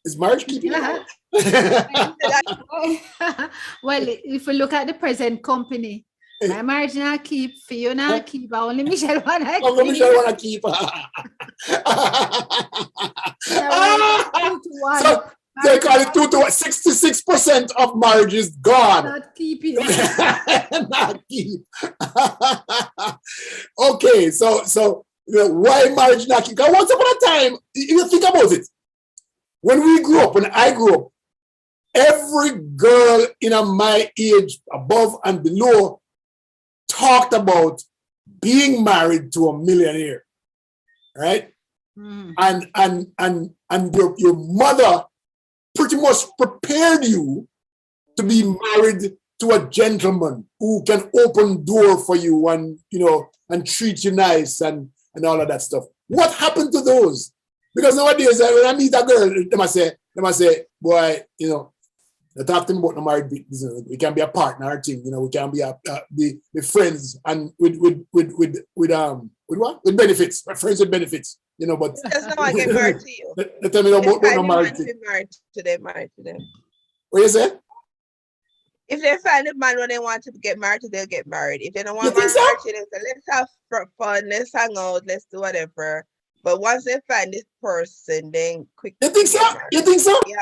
Is marriage keeping? Well, if we look at the present company, my marriage not keep, for you not keep, only Michelle wanna keep. Only Michelle wanna keep. So they call it 2 to 66% of marriage is gone. Not keeping. Not keep. Okay, so you know, why marriage not keep? Because once upon a time, you think about it. When I grew up, every girl in my age, above and below, talked about being married to a millionaire, right? And your mother pretty much prepared you to be married to a gentleman who can open door for you and, you know, and treat you nice and all of that stuff. What happened to those? Because nowadays, when I meet a girl, they must say, boy, you know, they talk to me about the married business. We can be a partner thing, you know, we can be be friends and with what? With benefits, friends with benefits, you know, but that's not I get married to you. They tell me about the married thing. Married to them. What you say? If they find a man when they want to get married, they'll get married. If they don't want You to think get so? married, they say, let's have fun, let's hang out, let's do whatever. But once they find this person, then quick. You think so? You think so? Yeah,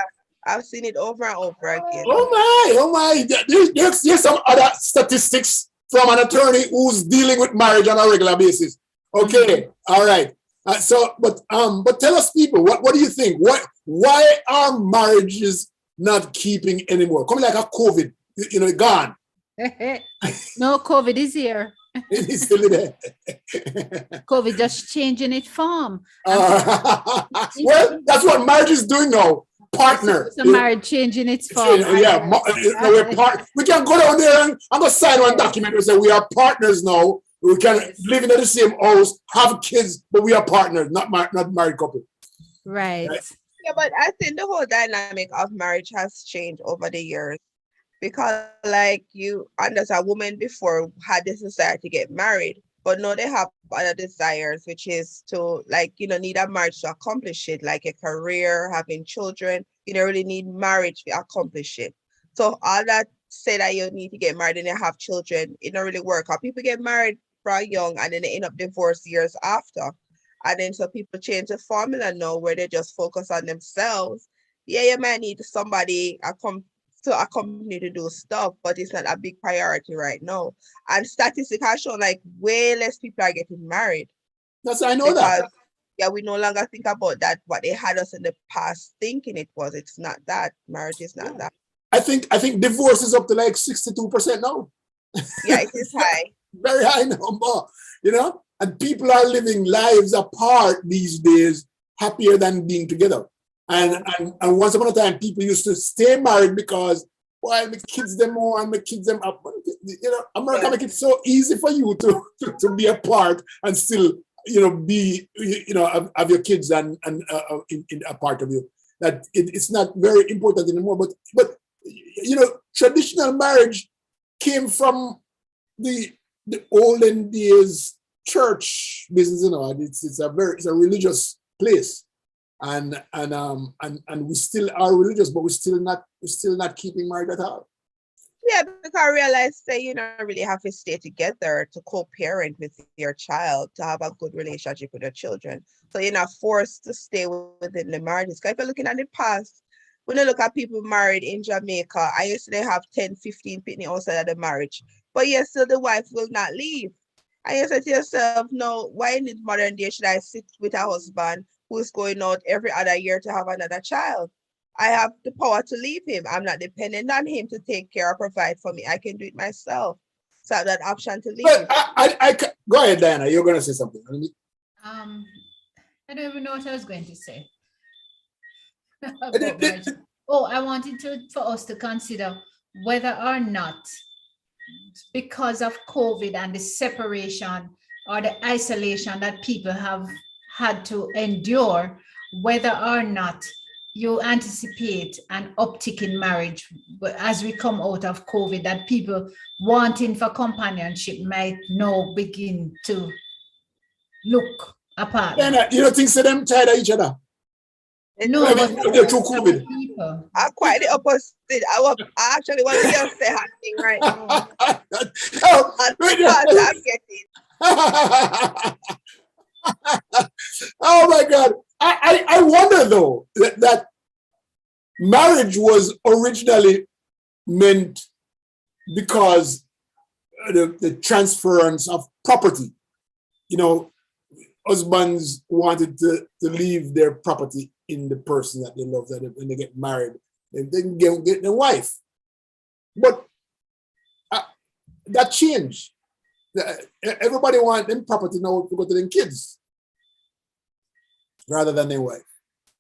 I've seen it over and over again. Oh my! There's some other statistics from an attorney who's dealing with marriage on a regular basis. Okay, all right. But tell us, people, what do you think? Why are marriages not keeping anymore? Coming like a COVID, you know, gone. No, COVID is here. It's still there. COVID just changing its form. Well, that's what marriage is doing now. Partner. So marriage changing its form. Yeah, we can go down there and go sign one document and say we are partners now. We can live in the same house, have kids, but we are partners, not married couple. Right. Yeah, but I think the whole dynamic of marriage has changed over the years. Because like you, and as a woman before had this desire to get married, but now they have other desires, which is to like, you know, need a marriage to accomplish it, like a career, having children. You don't really need marriage to accomplish it. So all that say that you need to get married and you have children, it don't really work out. People get married from young and then they end up divorced years after. And then so people change the formula now where they just focus on themselves. Yeah, you might need somebody to accompany to do stuff, but it's not a big priority right now. And statistics have shown like way less people are getting married. I know that. Yeah, we no longer think about that, what they had us in the past thinking it was. It's not that. Marriage is not that. I think divorce is up to like 62% now. Yeah, it is high. Very high number, you know? And people are living lives apart these days, happier than being together. And once upon a time, people used to stay married because, well, the kids them more and the kids them up. You know, America make it so easy for you to be apart and still, you know, be, you know, have your kids and in a part of you. That it's not very important anymore. But you know, traditional marriage came from the olden days church business. You know, it's a religious place. And we still are religious, but we're still not keeping married at all. Yeah, because I realized that you don't really have to stay together to co-parent with your child to have a good relationship with your children. So you're not forced to stay within the marriages. Because if you're looking at the past, when you look at people married in Jamaica, I used to have 10, 15 people outside of the marriage. But yes, still the wife will not leave. And you say to yourself, no, why in this modern day should I sit with a husband who's going out every other year to have another child? I have the power to leave him. I'm not dependent on him to take care or provide for me. I can do it myself. So I have that option to leave. But go ahead, Diana. You're going to say something. I don't even know what I was going to say. I wanted for us to consider whether or not, because of COVID and the separation or the isolation that people have had to endure, whether or not you anticipate an uptick in marriage as we come out of COVID, that people wanting for companionship might now begin to look apart. Diana, you don't think so them tired of each other? No, but they're too COVID. I'm quite the opposite. I actually want to hear say happening right now. I'm getting. Oh my God. I wonder though that marriage was originally meant because the transference of property. You know, husbands wanted to leave their property in the person that they love, that when they get married, they can get their wife. But that changed. Everybody wants them property now to go to their kids rather than their wife.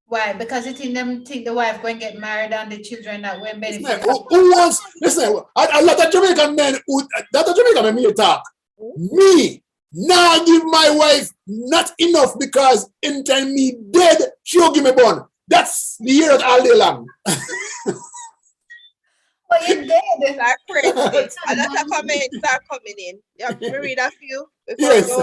Why? Because it in them think the wife going to get married and the children that will benefit. Who wants, listen, a lot of Jamaican men, me talk. Me, now give my wife not enough because in time me dead, she'll give me bun. That's the year all day long. But you did. That's crazy. A lot of comments are coming in. You have to read a few before you go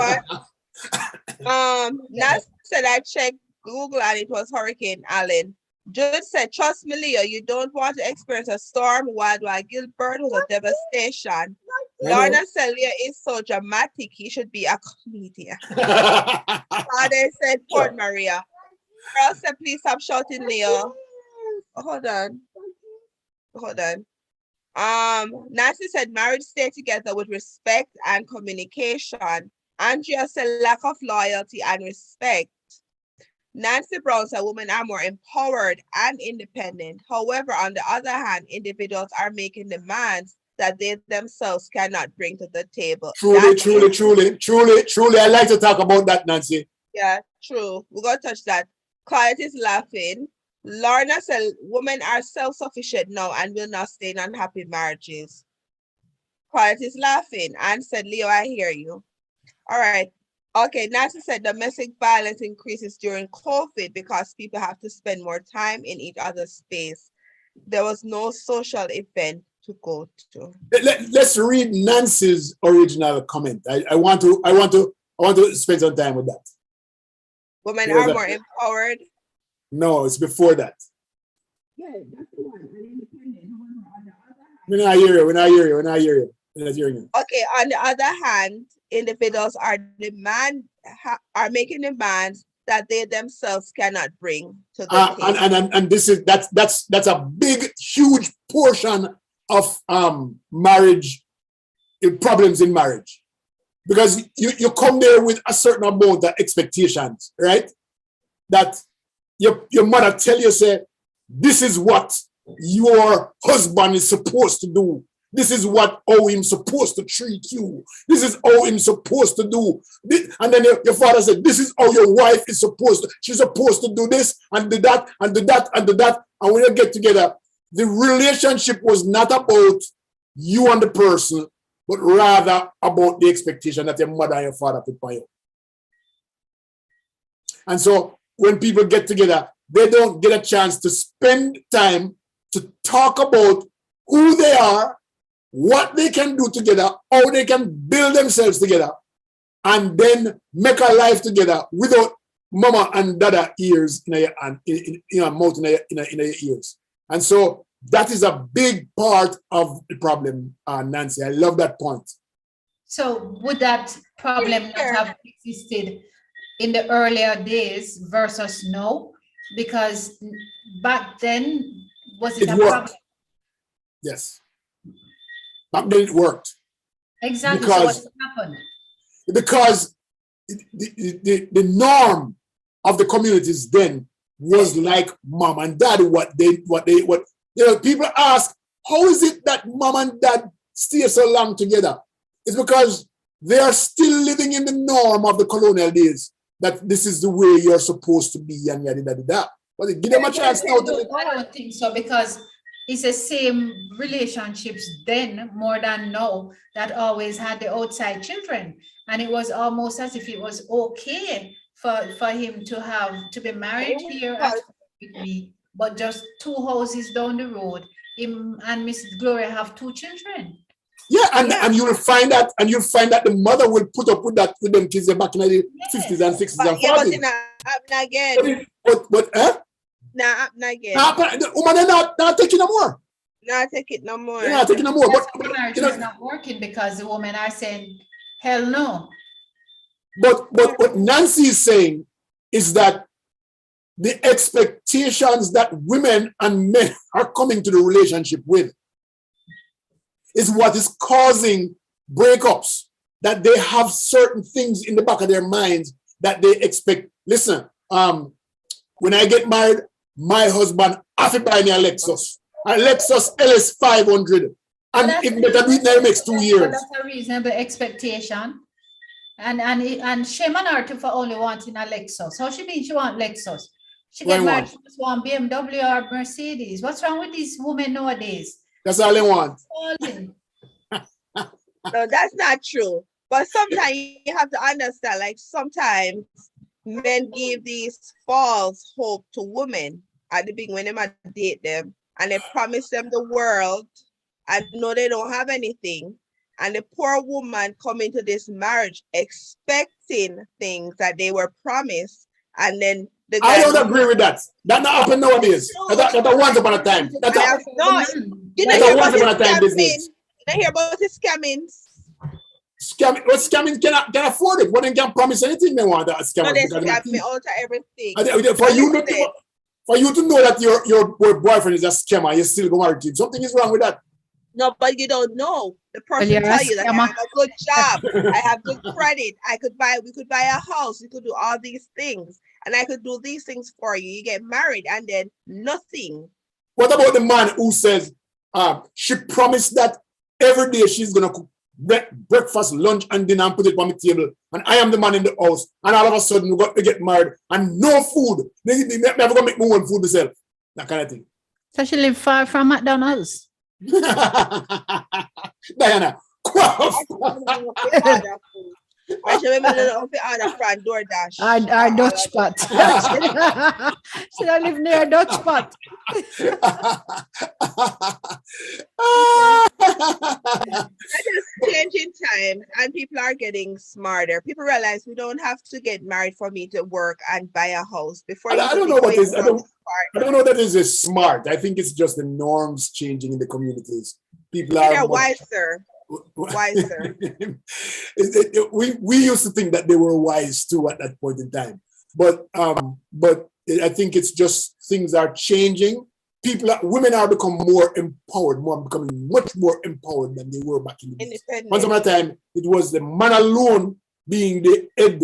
on. Nas said I checked Google and it was Hurricane Allen. Jude said, trust me, Leo, you don't want to experience a storm. While Gilbert was a devastation. Lorna said, Leo is so dramatic. He should be a comedian. They said, Port Maria. Girl said, please stop shouting, Leo. Hold on. Nancy said, marriage stay together with respect and communication. Andrea said, lack of loyalty and respect. Nancy Brown said, women are more empowered and independent. However, on the other hand, individuals are making demands that they themselves cannot bring to the table. Truly. I like to talk about that, Nancy. Yeah, true. We're going to touch that. Quiet is laughing. Lorna said, women are self-sufficient now and will not stay in unhappy marriages. Quiet is laughing. Anne said, Leo, I hear you. All right. Okay, Nancy said domestic violence increases during COVID because people have to spend more time in each other's space. There was no social event to go to. Let's read Nancy's original comment. I want to spend some time with that. Women are more empowered. No, it's before that. Yeah, that's the one. Independent. We're not hearing you. Okay, on the other hand, individuals are making demands that they themselves cannot bring to the table. And that's a big, huge portion of marriage problems in marriage, because you come there with a certain amount of expectations, right? That your mother tell you, say, this is what your husband is supposed to do. This is how he's supposed to treat you. This is how he's supposed to do. And then your father said, this is how your wife is supposed to. She's supposed to do this and do that and do that and do that. And when you get together, the relationship was not about you and the person, but rather about the expectation that your mother and your father put on you. And so when people get together, they don't get a chance to spend time to talk about who they are, what they can do together, how they can build themselves together, and then make a life together without mama and dada ears in your mouth in your ears. And so that is a big part of the problem, Nancy. I love that point. So would that problem not have existed in the earlier days versus now? Because back then, was it a worked. problem? Yes. Back then it worked. Exactly. Because, so what happened? Because the norm of the communities then was like mom and dad. What people ask, how is it that mom and dad stay so long together? It's because they are still living in the norm of the colonial days, that this is the way you're supposed to be, and yada yada yada. But give them a chance now. I don't think so, because it's the same relationships then more than now that always had the outside children, and it was almost as if it was okay for him to be married here with me, but just 2 houses down the road, him and Mrs. Gloria have 2 children. Yeah, and you'll find that the mother will put up with that with them kids back in the 50s and 60s and 40s. Yeah, but it's not happening again. Not happening again. The woman are not taking no more. Not taking no more. They're not taking no more. But the marriage is not working because the women are saying, hell no. But what Nancy is saying is that the expectations that women and men are coming to the relationship with is what is causing breakups, that they have certain things in the back of their minds that they expect. Listen, when I get married, my husband has to buy me a Lexus LS 500, and it better do it in the next 2 years. That's a reasonable expectation. And shame on her for only wanting a Lexus. How she mean she want Lexus? She get married, she just want BMW or Mercedes. What's wrong with these women nowadays? That's all they want. No, that's not true. But sometimes you have to understand, like sometimes men give these false hope to women at the beginning when they might date them, and they promise them the world and know they don't have anything. And the poor woman come into this marriage expecting things that they were promised, and then the guy. I don't agree with that. That not happen nowadays. That's once upon a time. That's once upon a time business. You don't hear about the scammings. Scamming, what scamming can afford it? What they can promise anything they want. Scam. No, they scam me out of everything. For you to know that your boyfriend is a scammer, you still go marry him. Something is wrong with that. No, but you don't know. The person tell you that I have a good job, I have good credit, we could buy a house, we could do all these things, and I could do these things for you. You get married and then nothing. What about the man who says she promised that every day she's gonna cook breakfast, lunch, and dinner and put it on the table, and I am the man in the house, and all of a sudden we got to get married and no food. They never gonna make me one food myself. That kind of thing. So she live far from McDonald's. Diana, I should remember on front DoorDash. Our Dutch spot. Should I live near a Dutch spot? That is changing time, and people are getting smarter. People realize we don't have to get married for me to work and buy a house. I don't know that is smart. I think it's just the norms changing in the communities. People are wiser. We used to think that they were wise too at that point in time, but I think it's just things are changing. Women are becoming more empowered, becoming much more empowered than they were back in the days. Once upon a time, it was the man alone being the head.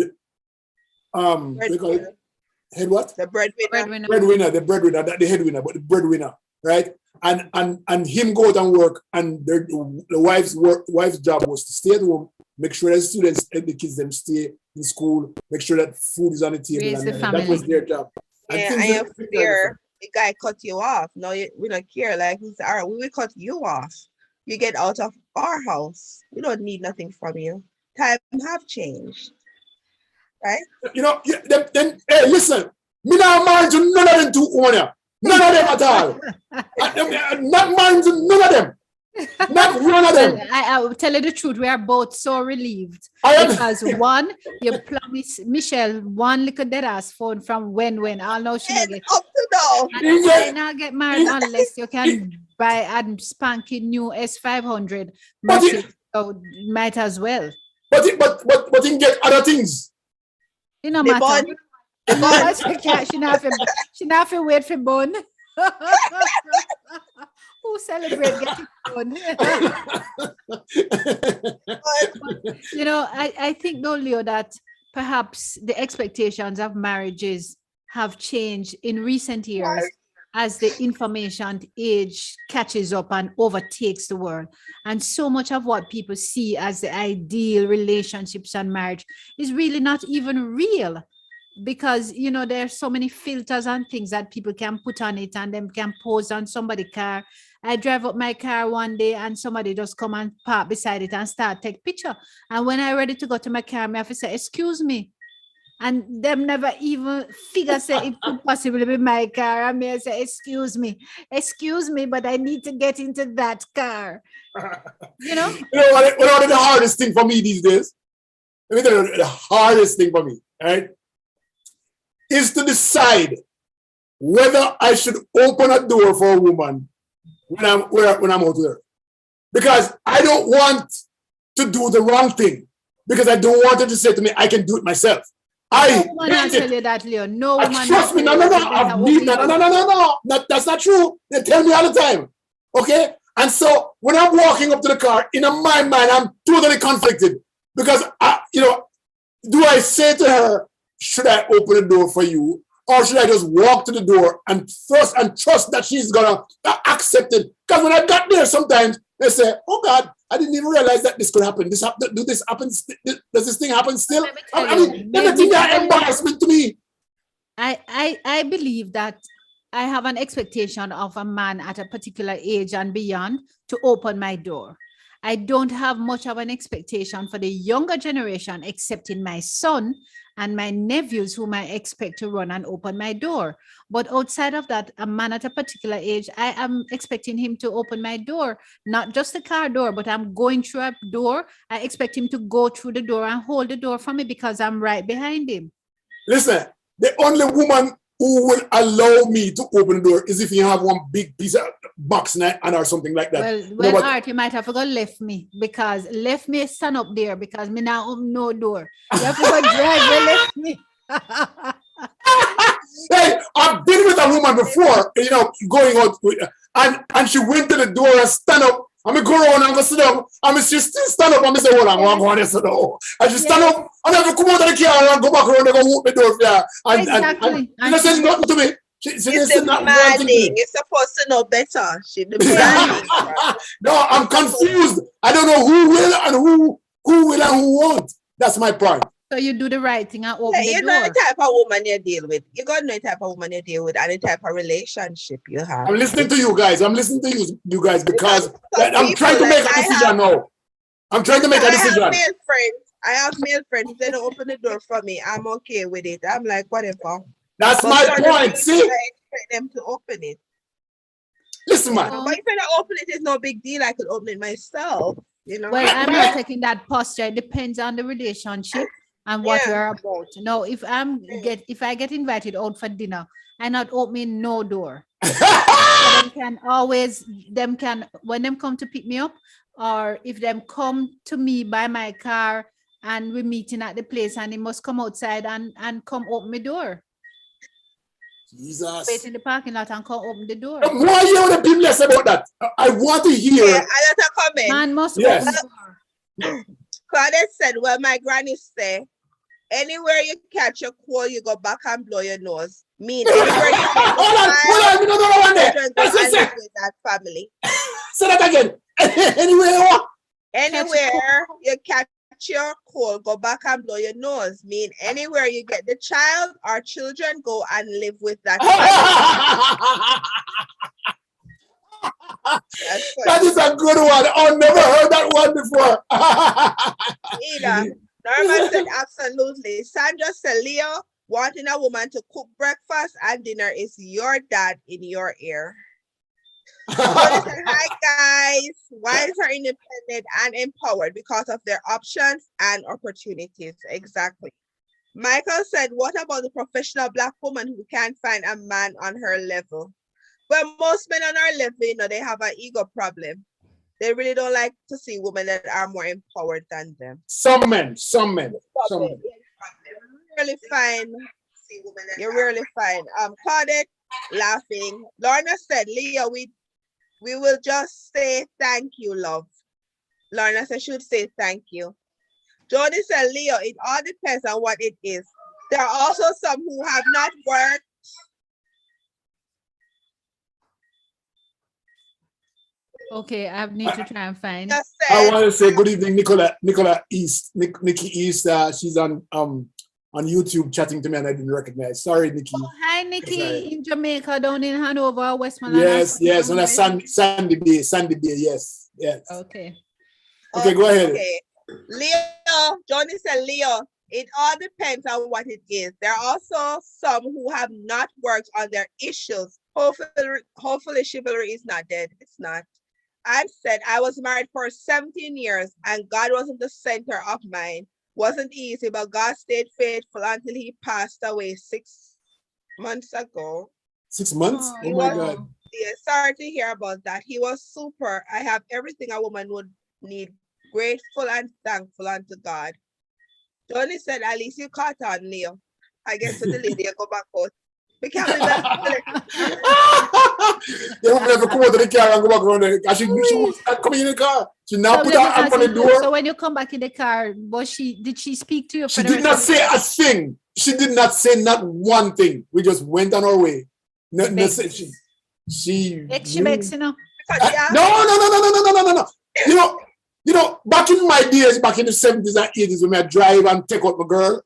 Head what? The breadwinner. The breadwinner, not the headwinner, but the breadwinner, right? And him go out and work, and the wife's job was to stay at home, make sure that students and the kids them stay in school, make sure that food is on the table, and that was their job. Yeah, I am fear the guy cut you off. No, we don't care. Like we will cut you off. You get out of our house. We don't need nothing from you. Times have changed, right? You know. Then hey, listen. Me not married to none of them two owner. None of them at all. Not married to none of them. Not one of them. Well, I will tell you the truth. We are both so relieved I am- because one, you promised Michelle one little dead ass phone from when. I know she not And get. up to now. You I get- not get married unless you can buy a spanking new S500 But it- Matic. So might as well. But you can get other things. It no The matter. bun. The No, bun. she can't. She not have to wait for bun. Who celebrate getting bun? You know, I think though, Leo, that perhaps the expectations of marriages have changed in recent years as the information age catches up and overtakes the world. And so much of what people see as the ideal relationships and marriage is really not even real. Because you know there are so many filters and things that people can put on it and them can pose on somebody's car. I drive up my car one day and somebody just come and park beside it and start take picture. And when I ready to go to my car, I have to say, excuse me. And them never even figure say it could possibly be my car. I may say, excuse me, but I need to get into that car. You know? You know what the hardest thing for me these days? Let me tell you the hardest thing for me, right? Is to decide whether I should open a door for a woman when I'm out with her. Because I don't want to do the wrong thing. Because I don't want her to say to me, I can do it myself. No woman hate tell it. you that, Leo. No woman. Trust me, no. That's not true. They tell me all the time. Okay? And so when I'm walking up to the car, in my mind, I'm totally conflicted. Because do I say to her, should I open the door for you? Or should I just walk to the door and trust that she's gonna accept it? Because when I got there, sometimes they say, "Oh God, I didn't even realize that this could happen. Does this happen? Does this thing happen still?" Let me tell I you, mean, everything is embarrassment to me. I believe that I have an expectation of a man at a particular age and beyond to open my door. I don't have much of an expectation for the younger generation, except in my son and my nephews, whom I expect to run and open my door. But outside of that, a man at a particular age, I am expecting him to open my door, not just the car door, but I'm going through a door. I expect him to go through the door and hold the door for me because I'm right behind him. Listen, the only woman who will allow me to open the door is if you have one big piece of box and or something like that. Well, Art, you might have to go left me because left me stand up there because me now open no door. You have to go drive the left me. Hey, I've been with a woman before, going out with, and she went to the door and stand up. I'm going to go around and go sit down. She still stand up and I say, hold on, I'm going to sit down. And she stand up and I come out of the car and go back around and go open the door for her. Exactly. And she says nothing to me. She's demanding. You're supposed to know better. She's demanding. No, I'm confused. I don't know who will and who won't. That's my point. So you do the right thing and open the You door. know the type of woman you deal with. You got to know the type of woman you deal with and the type of relationship you have. I'm listening to you guys. I'm listening to you guys because I'm trying to make a decision now. I'm trying to make a decision. I have male friends. They don't open the door for me. I'm okay with it. I'm like, whatever. That's my point. See? I expect them to open it. Listen, man. But if I don't open it, it's no big deal. I could open it myself. Well, I'm not taking that posture. It depends on the relationship and what we're about. No, if I get invited out for dinner, I'm not opening no door. So when them come to pick me up, or if them come to me by my car and we're meeting at the place and they must come outside and come open my door. Jesus. Wait in the parking lot and come open the door. Why you want to be less about that? I want to hear. Yeah, I got a comment. Man must open the door. Claudette said, well, my granny say, anywhere you catch a cold, you go back and blow your nose. Mean anywhere you get hold on, with that family. Say that again. Anywhere you catch your cold, go back and blow your nose. Mean anywhere you get the child or children, go and live with that That is a good one. I've never heard that one before. Either. Norman said absolutely. Sandra said, Leo, wanting a woman to cook breakfast and dinner is your dad in your ear. Jody said, hi guys. Wives are independent and empowered because of their options and opportunities. Exactly. Michael said, what about the professional Black woman who can't find a man on her level? Well, most men on our level, they have an ego problem. They really don't like to see women that are more empowered than them. Some men. Really fine. You're really fine. Claudette laughing. Lorna said, Leo, we will just say thank you, love. Lorna said, should say thank you. Jody said, Leo, it all depends on what it is. There are also some who have not worked. Okay, I need to try and find. I want to say good evening, Nicola East, Nikki East. She's on YouTube chatting to me and I didn't recognize. Sorry, Nikki. Oh, hi, Nikki, in Jamaica, down in Hanover, Westmoreland. Yes, on a Sandy Bay, yes. Okay. Okay, go ahead. Okay. Leo, Johnny said, Leo, it all depends on what it is. There are also some who have not worked on their issues. Hopefully chivalry is not dead. It's not. I said I was married for 17 years and God wasn't the center of mine. Wasn't easy, but God stayed faithful until he passed away 6 months ago. 6 months? Oh my God. Yeah, sorry to hear about that. He was super. I have everything a woman would need. Grateful and thankful unto God. Johnny said, at least you caught on, Leo. I guess the lady go back out. We can't be You never come out of the car and go back around there. She was coming in the car. She now put her hand on the door. So when you come back in the car, did she speak to you? She did not say a thing. She did not say not one thing. We just went on our way. She begs, you know. No. You know, back in my days, back in the 70s and 80s, when I drive and take out my girl,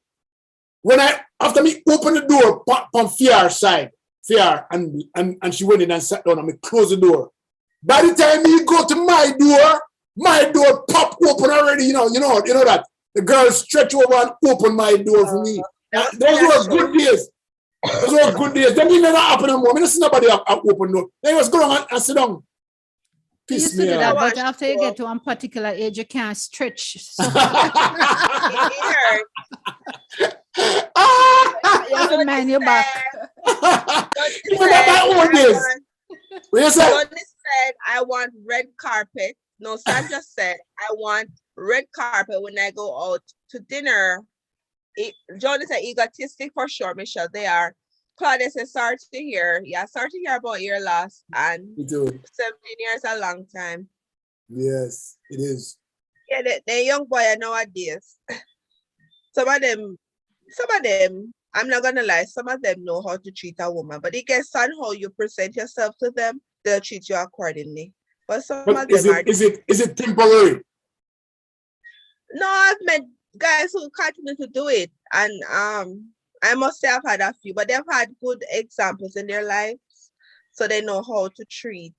after me open the door on Fiar side, and she went in and sat down and me close the door. By the time he go to my door pop open already, you know that. The girl stretch over and open my door for me. Those were good days. Don't even that happen anymore. I don't see nobody open door. They was go on and sit down. You used to do that, but after you get to one particular age, you can't stretch. So you have to mind your back. Johnny said, I want red carpet. No, Sandra said, I want red carpet when I go out to dinner. Johnny said, egotistic for sure, Michelle. They are. Claudia says, sorry to hear. Yeah, sorry to hear about your loss. And 17 years is a long time. Yes, it is. Yeah, the young boy nowadays. Some of them, I'm not gonna lie, some of them know how to treat a woman, but it gets on how you present yourself to them, they'll treat you accordingly. But some of them is it temporary? No, I've met guys who continue to do it, and I must say I've had a few, but they've had good examples in their lives, so they know how to treat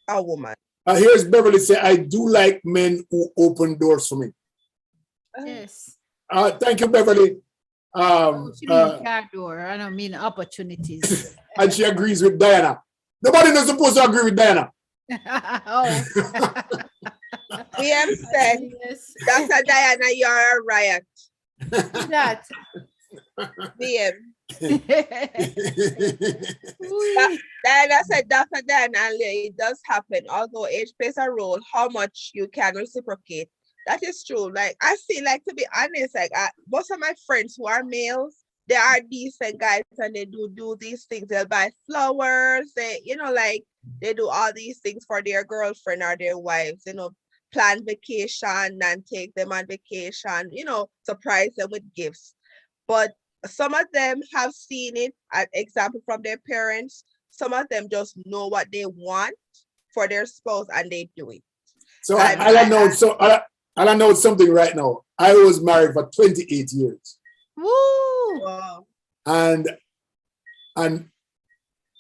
a woman. Here's Beverly say, I do like men who open doors for me. Yes. Thank you, Beverly. Car door. I don't mean opportunities. And she agrees with Diana. Nobody is supposed to agree with Diana. Oh. PM said, yes. Dr. Diana, you're a riot. That. DM. Diana said, Dr. Diana, it does happen. Although age plays a role, how much you can reciprocate. That is true. Like, I feel like, to be honest, like most of my friends who are males, they are decent guys and they do these things. They'll buy flowers. They, they do all these things for their girlfriend or their wives, plan vacation and take them on vacation, surprise them with gifts. But some of them have seen it, an example from their parents. Some of them just know what they want for their spouse and they do it. So I know something right now. I was married for 28 years. Woo! Wow. And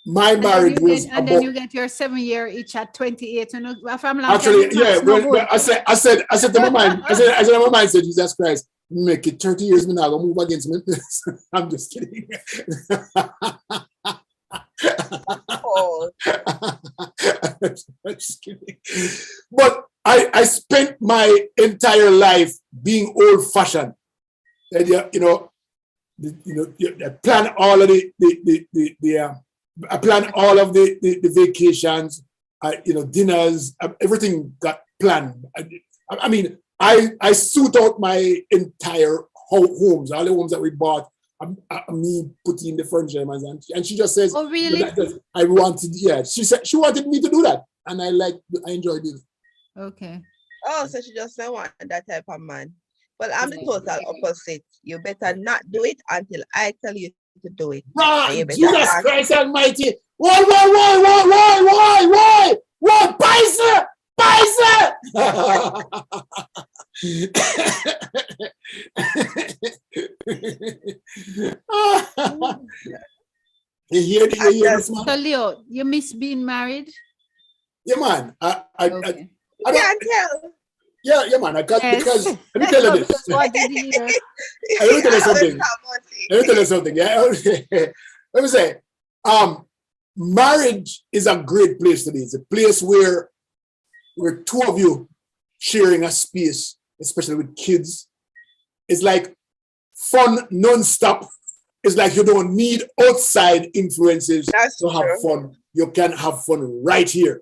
my marriage was then you get your 7 year each at 28. Actually, yeah. Well, I said to my mind, I said to my mind, Jesus Christ, make it 30 years, me now go move against me. I'm just kidding. Just kidding. But I spent my entire life being old-fashioned. And I plan all of I plan all of the vacations, dinners, everything got planned. I mean, I suit out my entire homes, all the homes that we bought. Me putting the furniture, and she just says, Oh, really? I wanted, yeah. She said she wanted me to do that, and I enjoyed it. Okay. Oh, so she just don't want that type of man. Well, I'm the total opposite. You better not do it until I tell you to do it. And you better Jesus ask. Christ Almighty! Why? Paisa! You hear this, man? So Leo, you miss being married? Yeah, man. Okay. You can't tell. Yeah, man. Yes. Because let me tell you this. Just wanted to hear. Let me tell you something. Let Let me tell you something. Yeah. Let me say, marriage is a great place to be. It's a place where two of you sharing a space, especially with kids. It's like fun non-stop. It's like you don't need outside influences to have fun. You can have fun right here.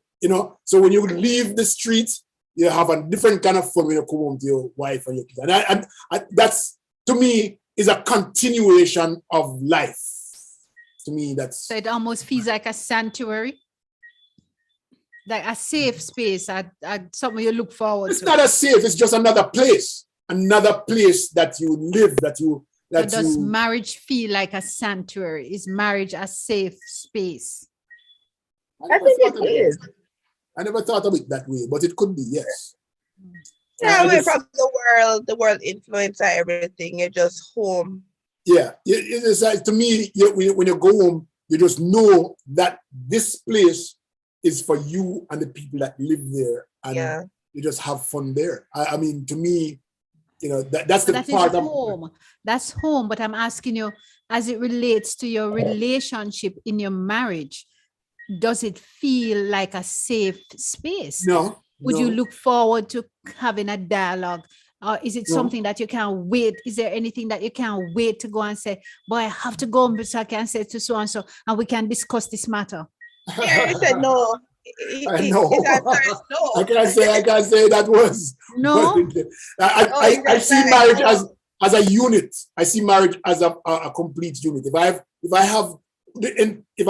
So when you leave the streets, you have a different kind of fun when you come home to your wife and your kids. And that's, to me, is a continuation of life. To me, that's... So it almost feels like a sanctuary, like a safe space, something you look forward It's to. not a safe, it's just another place that you live, Does marriage feel like a sanctuary? Is marriage a safe space? I think it is. I never thought of it that way, but it could be, yes. Yeah, away from the world influence and everything. You're just home. Yeah, it's like, to me, when you go home, you just know that this place is for you and the people that live there, and you just have fun there. I mean, to me, that's the part of home. That's home. But I'm asking you, as it relates to your relationship in your marriage, does it feel like a safe space? No. Would you look forward to having a dialogue? Or is it something that you can't wait? Is there anything that you can't wait to go and say, boy, I have to go so I can say to so-and-so, and we can discuss this matter? Yeah, he said no. I know. No. I can't say that was. No. I see marriage as a unit. I see marriage as a complete unit. If I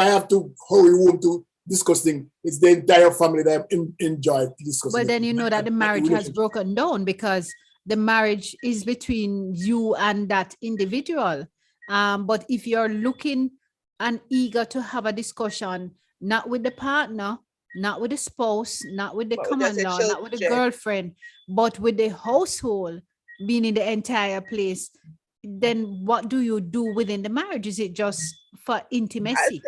have to hurry home to discuss things, it's the entire family that I enjoy discussing. But then you know that the marriage has broken down because the marriage is between you and that individual. But if you're looking and eager to have a discussion, not with the partner, not with the spouse, not with the common law, not with the girlfriend, but with the household being in the entire place, then what do you do within the marriage? Is it just for intimacy?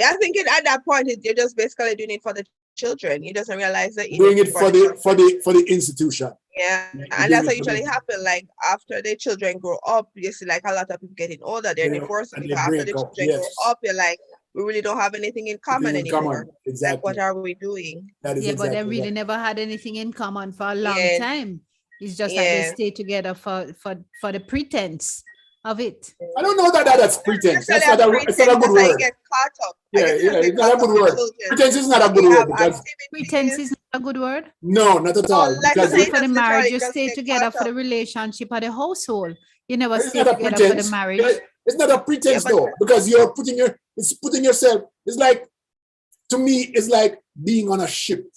I think at that point, you're just basically doing it for the children. You doesn't realize that doing it for the institution. Yeah, and that's what usually happen. Like after the children grow up, you see like a lot of people getting older, they're divorced. After the children grow up, you're like, we really don't have anything in common anymore. Exactly. Like, what are we doing? But they really never had anything in common for a long time. It's just that they stay together for the pretense of it. I don't know that that's pretense. That's not a good word. Get caught up. It's not a good word. Pretense is not a good word. Because pretense is not a good word? No, not at all. Because for the marriage, you stay together for the relationship or the household. You never stay together for the marriage. It's not a pretense though, because you're putting yourself, it's like, to me, it's like being on a ship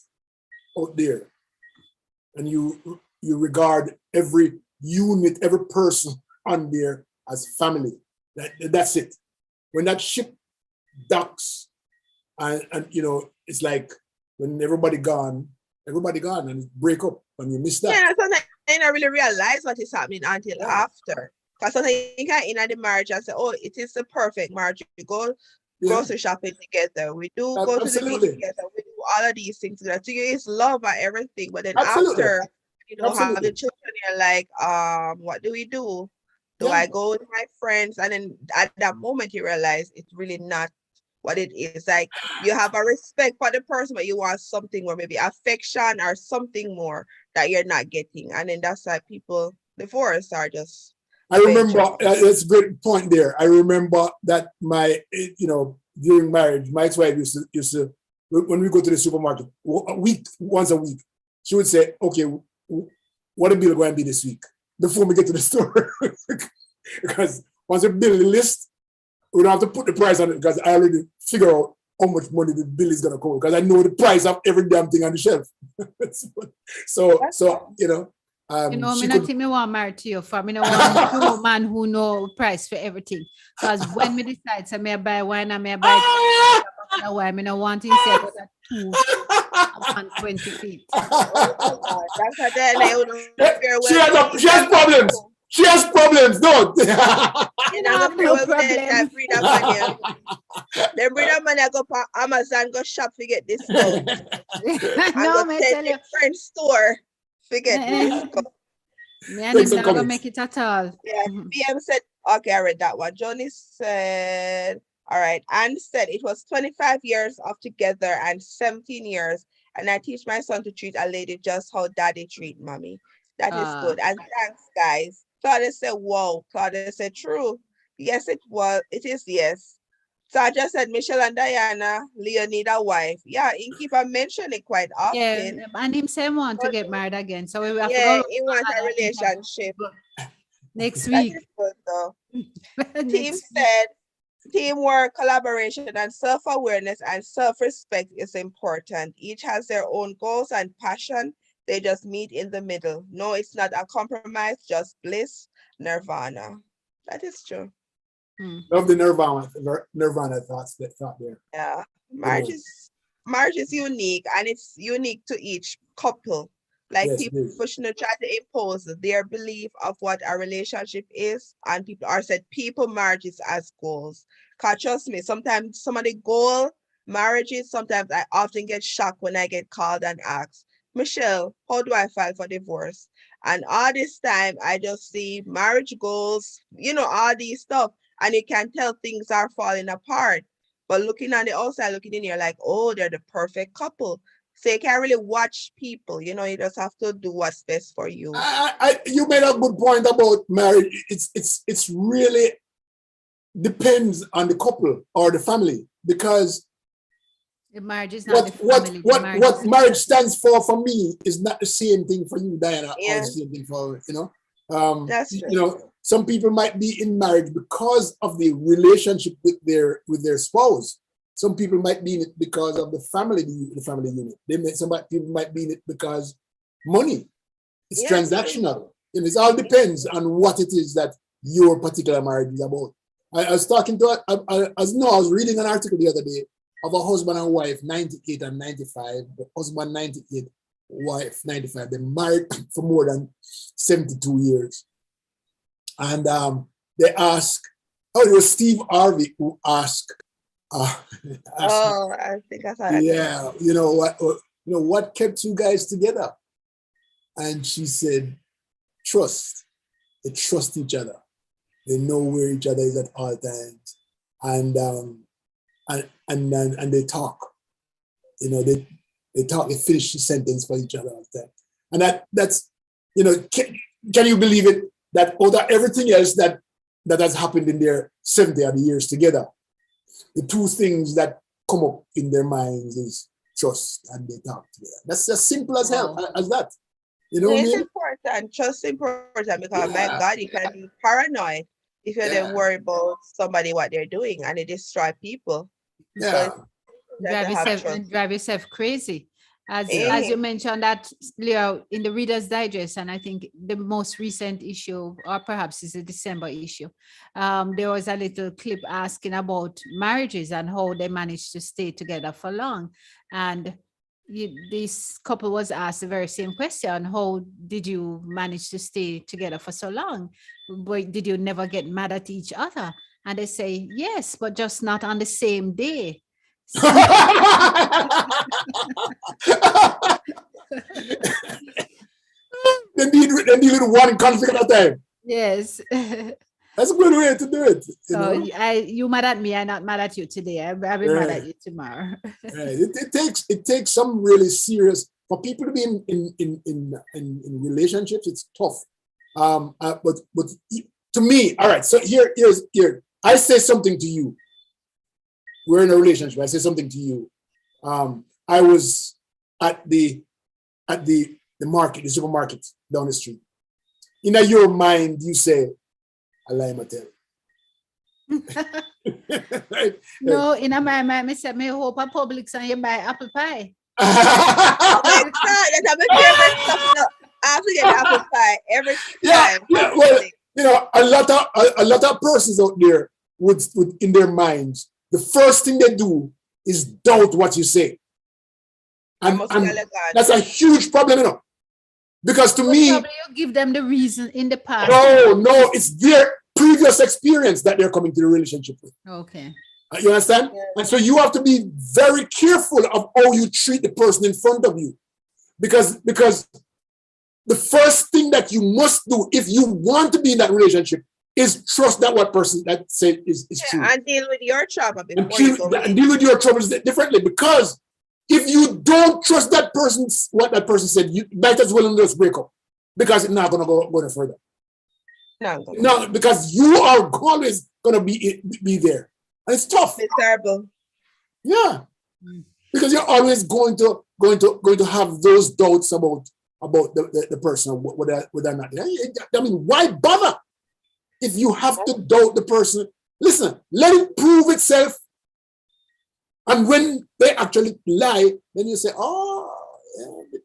out there. And you regard every unit, every person on there as family. That's it. When that ship docks, and it's like when everybody gone and break up, and you miss that. Yeah, sometimes I don't really realize what is happening until after. Because sometimes you can in the marriage and say, oh, it is the perfect marriage. We go grocery shopping together. We do go to the beach together. We do all of these things together. So it's love and everything. But then after you don't have the children, you're like, what do we do? Do I go with my friends? And then at that moment you realize it's really not what it is. Like you have a respect for the person, but you want something more, maybe affection or something more that you're not getting. And then that's why people divorce are just I remember, it's a great point there. I remember that during marriage, my ex-wife used to, when we go to the supermarket, once a week, she would say, okay, what the bill going to be this week before we get to the store? Because once we build the list, we don't have to put the price on it because I already figure out how much money the bill is going to cost because I know the price of every damn thing on the shelf. so me not think me want married to you for me no want no man who know price for everything. Because when me decide so me buy wine and me buy wine, me no want to say about that 220 feet. That's how she has problems. She has problems, don't. have no problem. Then bring that money go to Amazon, go shop to get this stuff. No, me tell you. French store. Forget this. Me and him never make it at all. Yeah, PM said, okay, I read that one. Johnny said, all right. Anne said it was 25 years of together and 17 years. And I teach my son to treat a lady just how daddy treat mommy. That is good. And thanks, guys. Claudia said, whoa. Claudia said, true. Yes, it was. It is, yes. So I just said Michelle and Diana, Leo need a wife. Yeah, he keep on mentioning it quite often. Yeah, and him say want to get married again. So we have to go. He wants a relationship. Next week. That is good, though. Team said, teamwork, collaboration, and self-awareness and self-respect is important. Each has their own goals and passion. They just meet in the middle. No, it's not a compromise, just bliss, nirvana. That is true. Love the Nirvana thoughts that thought there. Yeah, marriage is unique, and it's unique to each couple. Like yes, people shouldn't try to impose their belief of what a relationship is, and people are said people marriages as goals. Cause trust me, sometimes some of the goal marriages, sometimes I often get shocked when I get called and asked, Michelle, how do I file for divorce? And all this time I just see marriage goals, all these stuff. And you can tell things are falling apart. But looking on the outside, looking in here like, oh, they're the perfect couple. So you can't really watch people. You just have to do what's best for you. You made a good point about marriage. It's really depends on the couple or the family, because the marriage is not what marriage stands for me is not the same thing for you, Diana, or the same thing for that's true. Some people might be in marriage because of the relationship with their spouse. Some people might be in it because of the family unit. Some people might be in it because money. It's transactional. It all depends on what it is that your particular marriage is about. I was talking to I was reading an article the other day of a husband and wife, 98 and 95. The husband 98, wife 95. They married for more than 72 years. And they asked, it was Steve Harvey who asked, I think I saw that. Yeah, what kept you guys together? And she said, trust. They trust each other. They know where each other is at all times. And they talk. They talk, they finish the sentence for each other all the time. And that's can you believe it? That over everything else that has happened in their 70 odd years together, the two things that come up in their minds is trust and they talk together. That's as simple as hell as that. It's important. Trust is important because my God, you can be paranoid if you don't worry about somebody what they're doing and they destroy people. Yeah. Drive yourself crazy. As you mentioned that, Leo, in the Reader's Digest, and I think the most recent issue, or perhaps it's a December issue, there was a little clip asking about marriages and how they managed to stay together for long. And this couple was asked the very same question: how did you manage to stay together for so long? Did you never get mad at each other? And they say, yes, but just not on the same day. They need one conflict at a time. Yes. That's a good way to do it. So you mad at me, I'm not mad at you today. I'll be mad at you tomorrow. It takes some really serious for people to be in relationships. It's tough. But to me, all right. So here. I say something to you. We're in a relationship. I say something to you. I was at the market, the supermarket down the street. In your mind, you say, I lie, Mattel. Right? No, in my mind, I said, I hope a Publix and you buy apple pie. That's my favorite stuff. No, I have to get apple pie every time. Yeah, well, a lot of persons out there would in their minds, the first thing they do is doubt what you say. And that's a huge problem, Because to me, probably you give them the reason in the past. No, it's their previous experience that they're coming to the relationship with. Okay. You understand? Yeah. And so you have to be very careful of how you treat the person in front of you. Because the first thing that you must do if you want to be in that relationship is trust that what person that said is true. And deal with your trouble and deal with your troubles differently. Because if you don't trust that person's what that person said, you might as well just break up. Because it's not gonna go no further. No, because you are always gonna be there. And it's tough. It's terrible. Yeah. Because you're always going to have those doubts about the person, whether or not. I mean, why bother? If you have to doubt the person, listen, let it prove itself. And when they actually lie, then you say,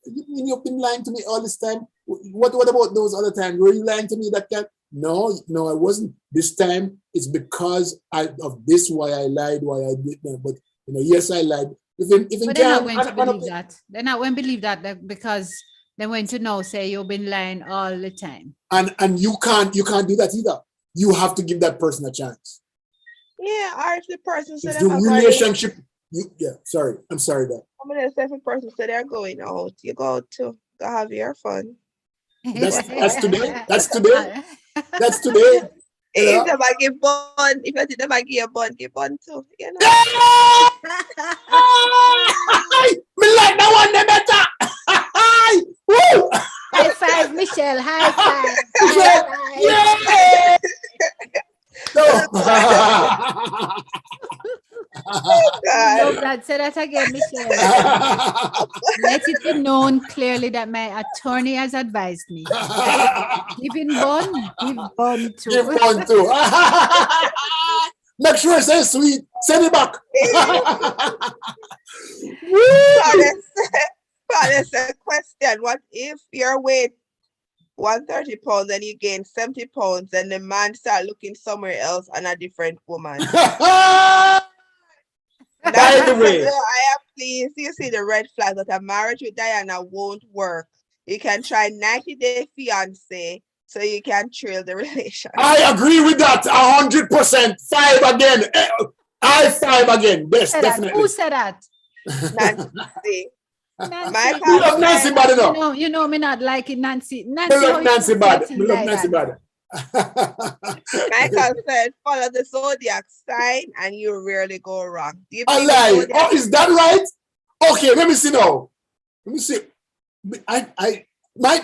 you've been lying to me all this time. What about those other times? Were you lying to me that time? No, I wasn't. This time it's because of this why I lied, why I did that. But yes, I lied. But they're not going to believe that. They're not going to believe that because they're going to know, say you've been lying all the time. And you can't do that either. You have to give that person a chance. Yeah, or if the person said the relationship. Sorry, I'm sorry that. I'm gonna say if a person said they're going out, you go out to go have your fun. That's today. That's today. That's today. If they might give bun, if you did them give bun too. Me like that one the better. Woo! High five, Michelle. High five. Yeah. No. No, Brad, say that again, Michelle. Let it be known clearly that my attorney has advised me. Give bun too. Give bun too. Make sure it says sweet. Send it back. That's a question. What if your weight 130 pounds and you gain 70 pounds and the man start looking somewhere else and a different woman? By the way, please, you see the red flag that a marriage with Diana won't work. You can try 90-day fiance so you can trail the relationship. I agree with that 100%. 5 again. I 5 again. Yes, definitely. Who said that? Nancy. You love Nancy bad enough. You know me not liking Nancy. I love Nancy bad. I love Nancy bad. Michael said, follow the zodiac sign and you rarely go wrong. I lie. Oh, is that right? Okay, let me see now. Let me see.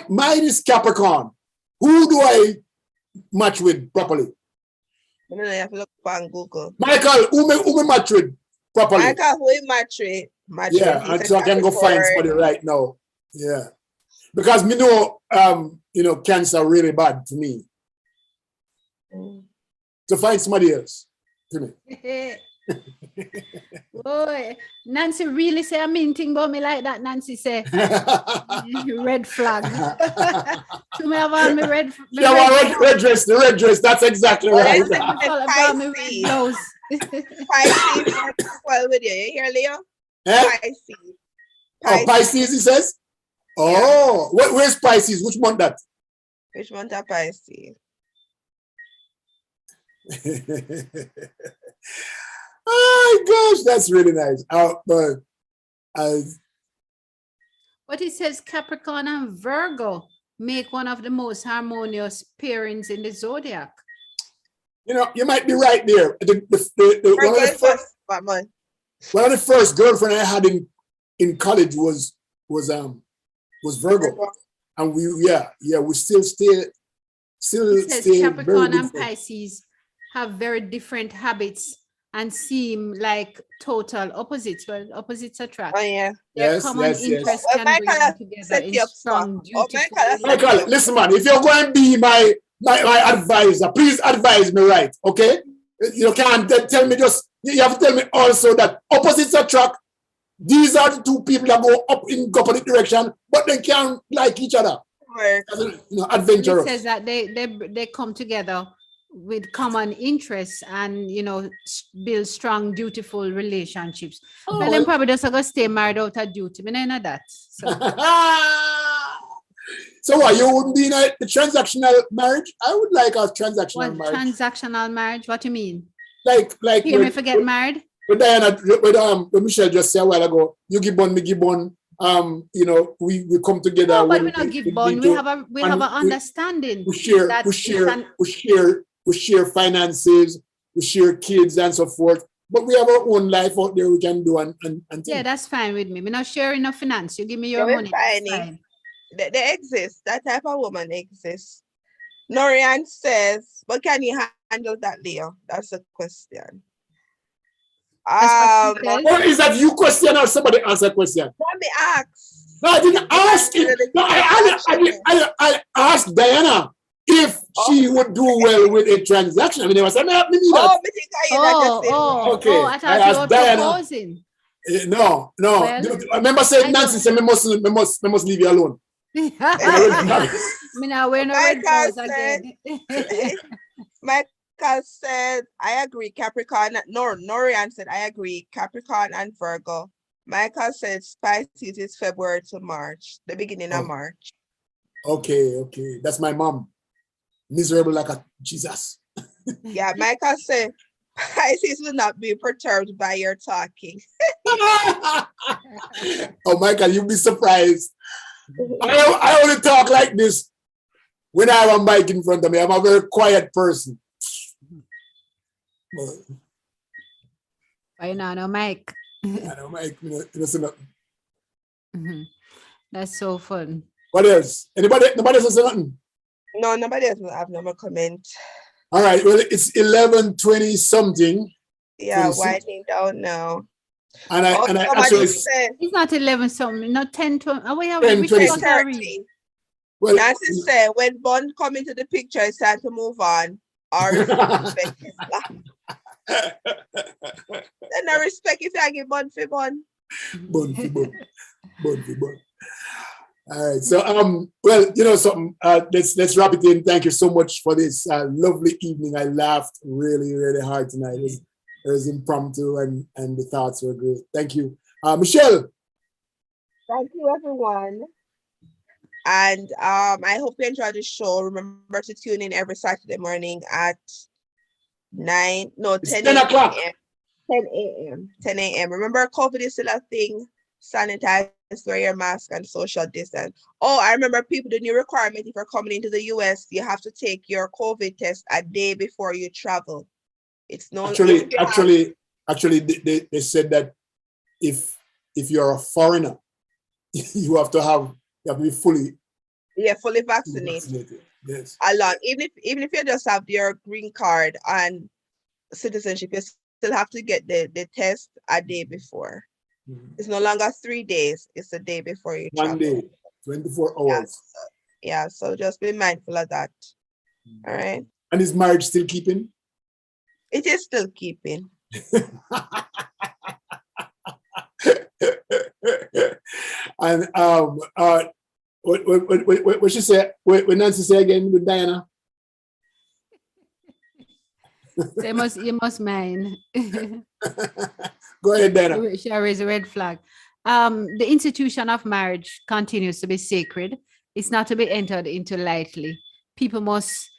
Mine is Capricorn. Who do I match with properly? You have to look on Google. Michael, who me match with properly? Michael, who you match with? Yeah, and so I can go find somebody right now. Yeah. Because me know cancer really bad to me. To find somebody else to me. Boy, Nancy really say a mean thing about me like that. Nancy say red flag. To me have on me red. Red dress. The red dress. That's exactly right. All about me red blouse. Pisces well with you. You hear, Leo? Pisces. Oh, Pisces, he says. Oh, where's Pisces? Which month that? Which month are Pisces? Oh gosh, that's really nice. But it says Capricorn and Virgo make one of the most harmonious pairings in the zodiac. You know, you might be right there. Virgo is just what month? One of the first girlfriend I had in college was Virgo, and we still It says stay very Capricorn good and friends. Pisces have very different habits and seem like total opposites. Well, opposites attract. Oh yeah. Their Yes, common yes, yes. interest Well, can bring Michael them together set in you up strong, strong. Oh, beautiful Michael, Michael, listen, man. If you're going to be my advisor, please advise me right, okay? You can't tell me just. You have to tell me also that opposites attract. These are the two people that go up in opposite direction, but they can't like each other. Work. You know, It adventurous. says that they come together with common interests and build strong, dutiful relationships. Oh, Well, then probably just gonna stay married out of duty. I know that. So So what? You wouldn't be in a transactional marriage? I would like a transactional what marriage, transactional marriage? What do you mean? like Hear me if I get married? with Diana, with Michelle just said a while ago. You give one, me give one. You know, we come together. No, but when we not give need bond. to, We have an and understanding. we share, that we it's share, we share finances, we share kids and so forth. But we have our own life out there we can do and Yeah, things. that's fine with me. We're not sharing no finance. You give me Yeah, your we're money. That's fine. fine. They exist. That type of woman exists. Norian says, but can you handle that, Leo? That's the question. That's what she says. Or is that you question or somebody answer question? Let me ask. No, I didn't ask him. No, I asked Diana if she would do well with a transaction. I mean, they was saying, me need that. Oh, me think I not just saying. Okay, I I thought you asked were Diana. proposing. No. Well, I remember saying I Nancy said, me must leave you alone. Me now we're not red Michael rose again. Michael said, I agree. Capricorn. No, Norian said, I agree. Capricorn and Virgo. Michael said, Pisces is February to March, the beginning of Oh. March. Okay. That's my mom. Miserable like a Jesus. Yeah, Michael said, Pisces will not be perturbed by your talking. Oh, Michael, you'll be surprised. I only talk like this when I have a mic in front of me. I'm a very quiet person. I know, Mike. I know, Mike, listen up. That's so fun. What else? Nobody else say nothing? No, nobody else will have no more comment. All right, well, it's 11:20 something. Yeah, 26. winding down now. And I Somebody actually, said, It's not 11 something, not 10 to we have 10, which 20. bus are we? 30. well, Nancy said, when Bond come into the picture, it's time to move on. Or respect is last. Then no respect if I give Bond for Bond. bun. All right, so well, you know something. Let's wrap it in. Thank you so much for this lovely evening. I laughed really, really hard tonight. It was impromptu and the thoughts were great. Thank you, Michelle. Thank you, everyone. And I hope you enjoyed the show. Remember to tune in every Saturday morning at 10 o'clock. 10 a.m. Remember, COVID is still a thing. Sanitize, wear your mask, and social distance. Oh, I remember people, the new requirement if you're coming into the US, you have to take your COVID test a day before you travel. It's no Actually, they said that if you're a foreigner, you have to be fully vaccinated. Yes. Along, even if you just have your green card and citizenship, you still have to get the test a day before. It's no longer 3 days, it's a day before you travel. 1 day, 24 hours. Yeah, so just be mindful of that. All right. And is marriage still keeping? It is still keeping. And what she said, what Nancy say again with Diana? So you must mind. Go ahead, Diana. She raised a red flag. The institution of marriage continues to be sacred. It's not to be entered into lightly. People must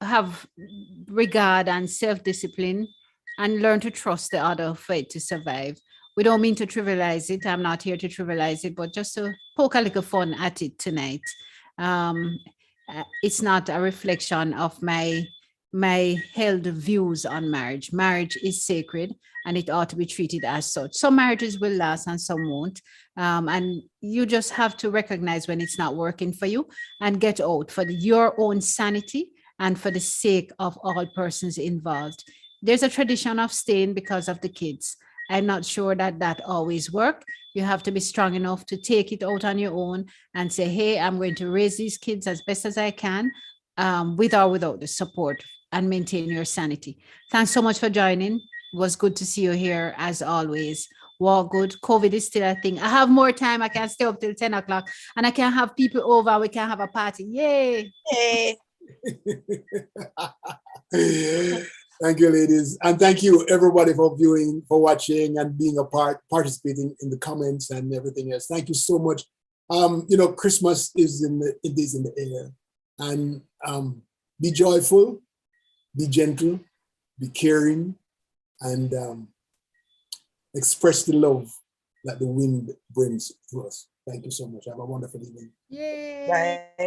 have regard and self-discipline and learn to trust the other for it to survive. We don't mean to trivialize it. I'm not here to trivialize it, but just to poke a little fun at it tonight. It's not a reflection of my my held views on marriage. Marriage is sacred and it ought to be treated as such. Some marriages will last and some won't. And you just have to recognize when it's not working for you and get out for your own sanity and for the sake of all persons involved. There's a tradition of staying because of the kids. I'm not sure that that always work. You have to be strong enough to take it out on your own and say, hey, I'm going to raise these kids as best as I can, with or without the support, and maintain your sanity. Thanks so much for joining. It was good to see you here as always. Walk good. COVID is still a thing. I have more time. I can stay up till 10 o'clock and I can have people over. We can have a party. Yay. Hey. Thank you, ladies. And thank you, everybody, for viewing, for watching, and being a part, participating in the comments and everything else. Thank you so much. Christmas is in the air. And be joyful, be gentle, be caring, and express the love that the wind brings to us. Thank you so much. Have a wonderful evening. Yay. Bye.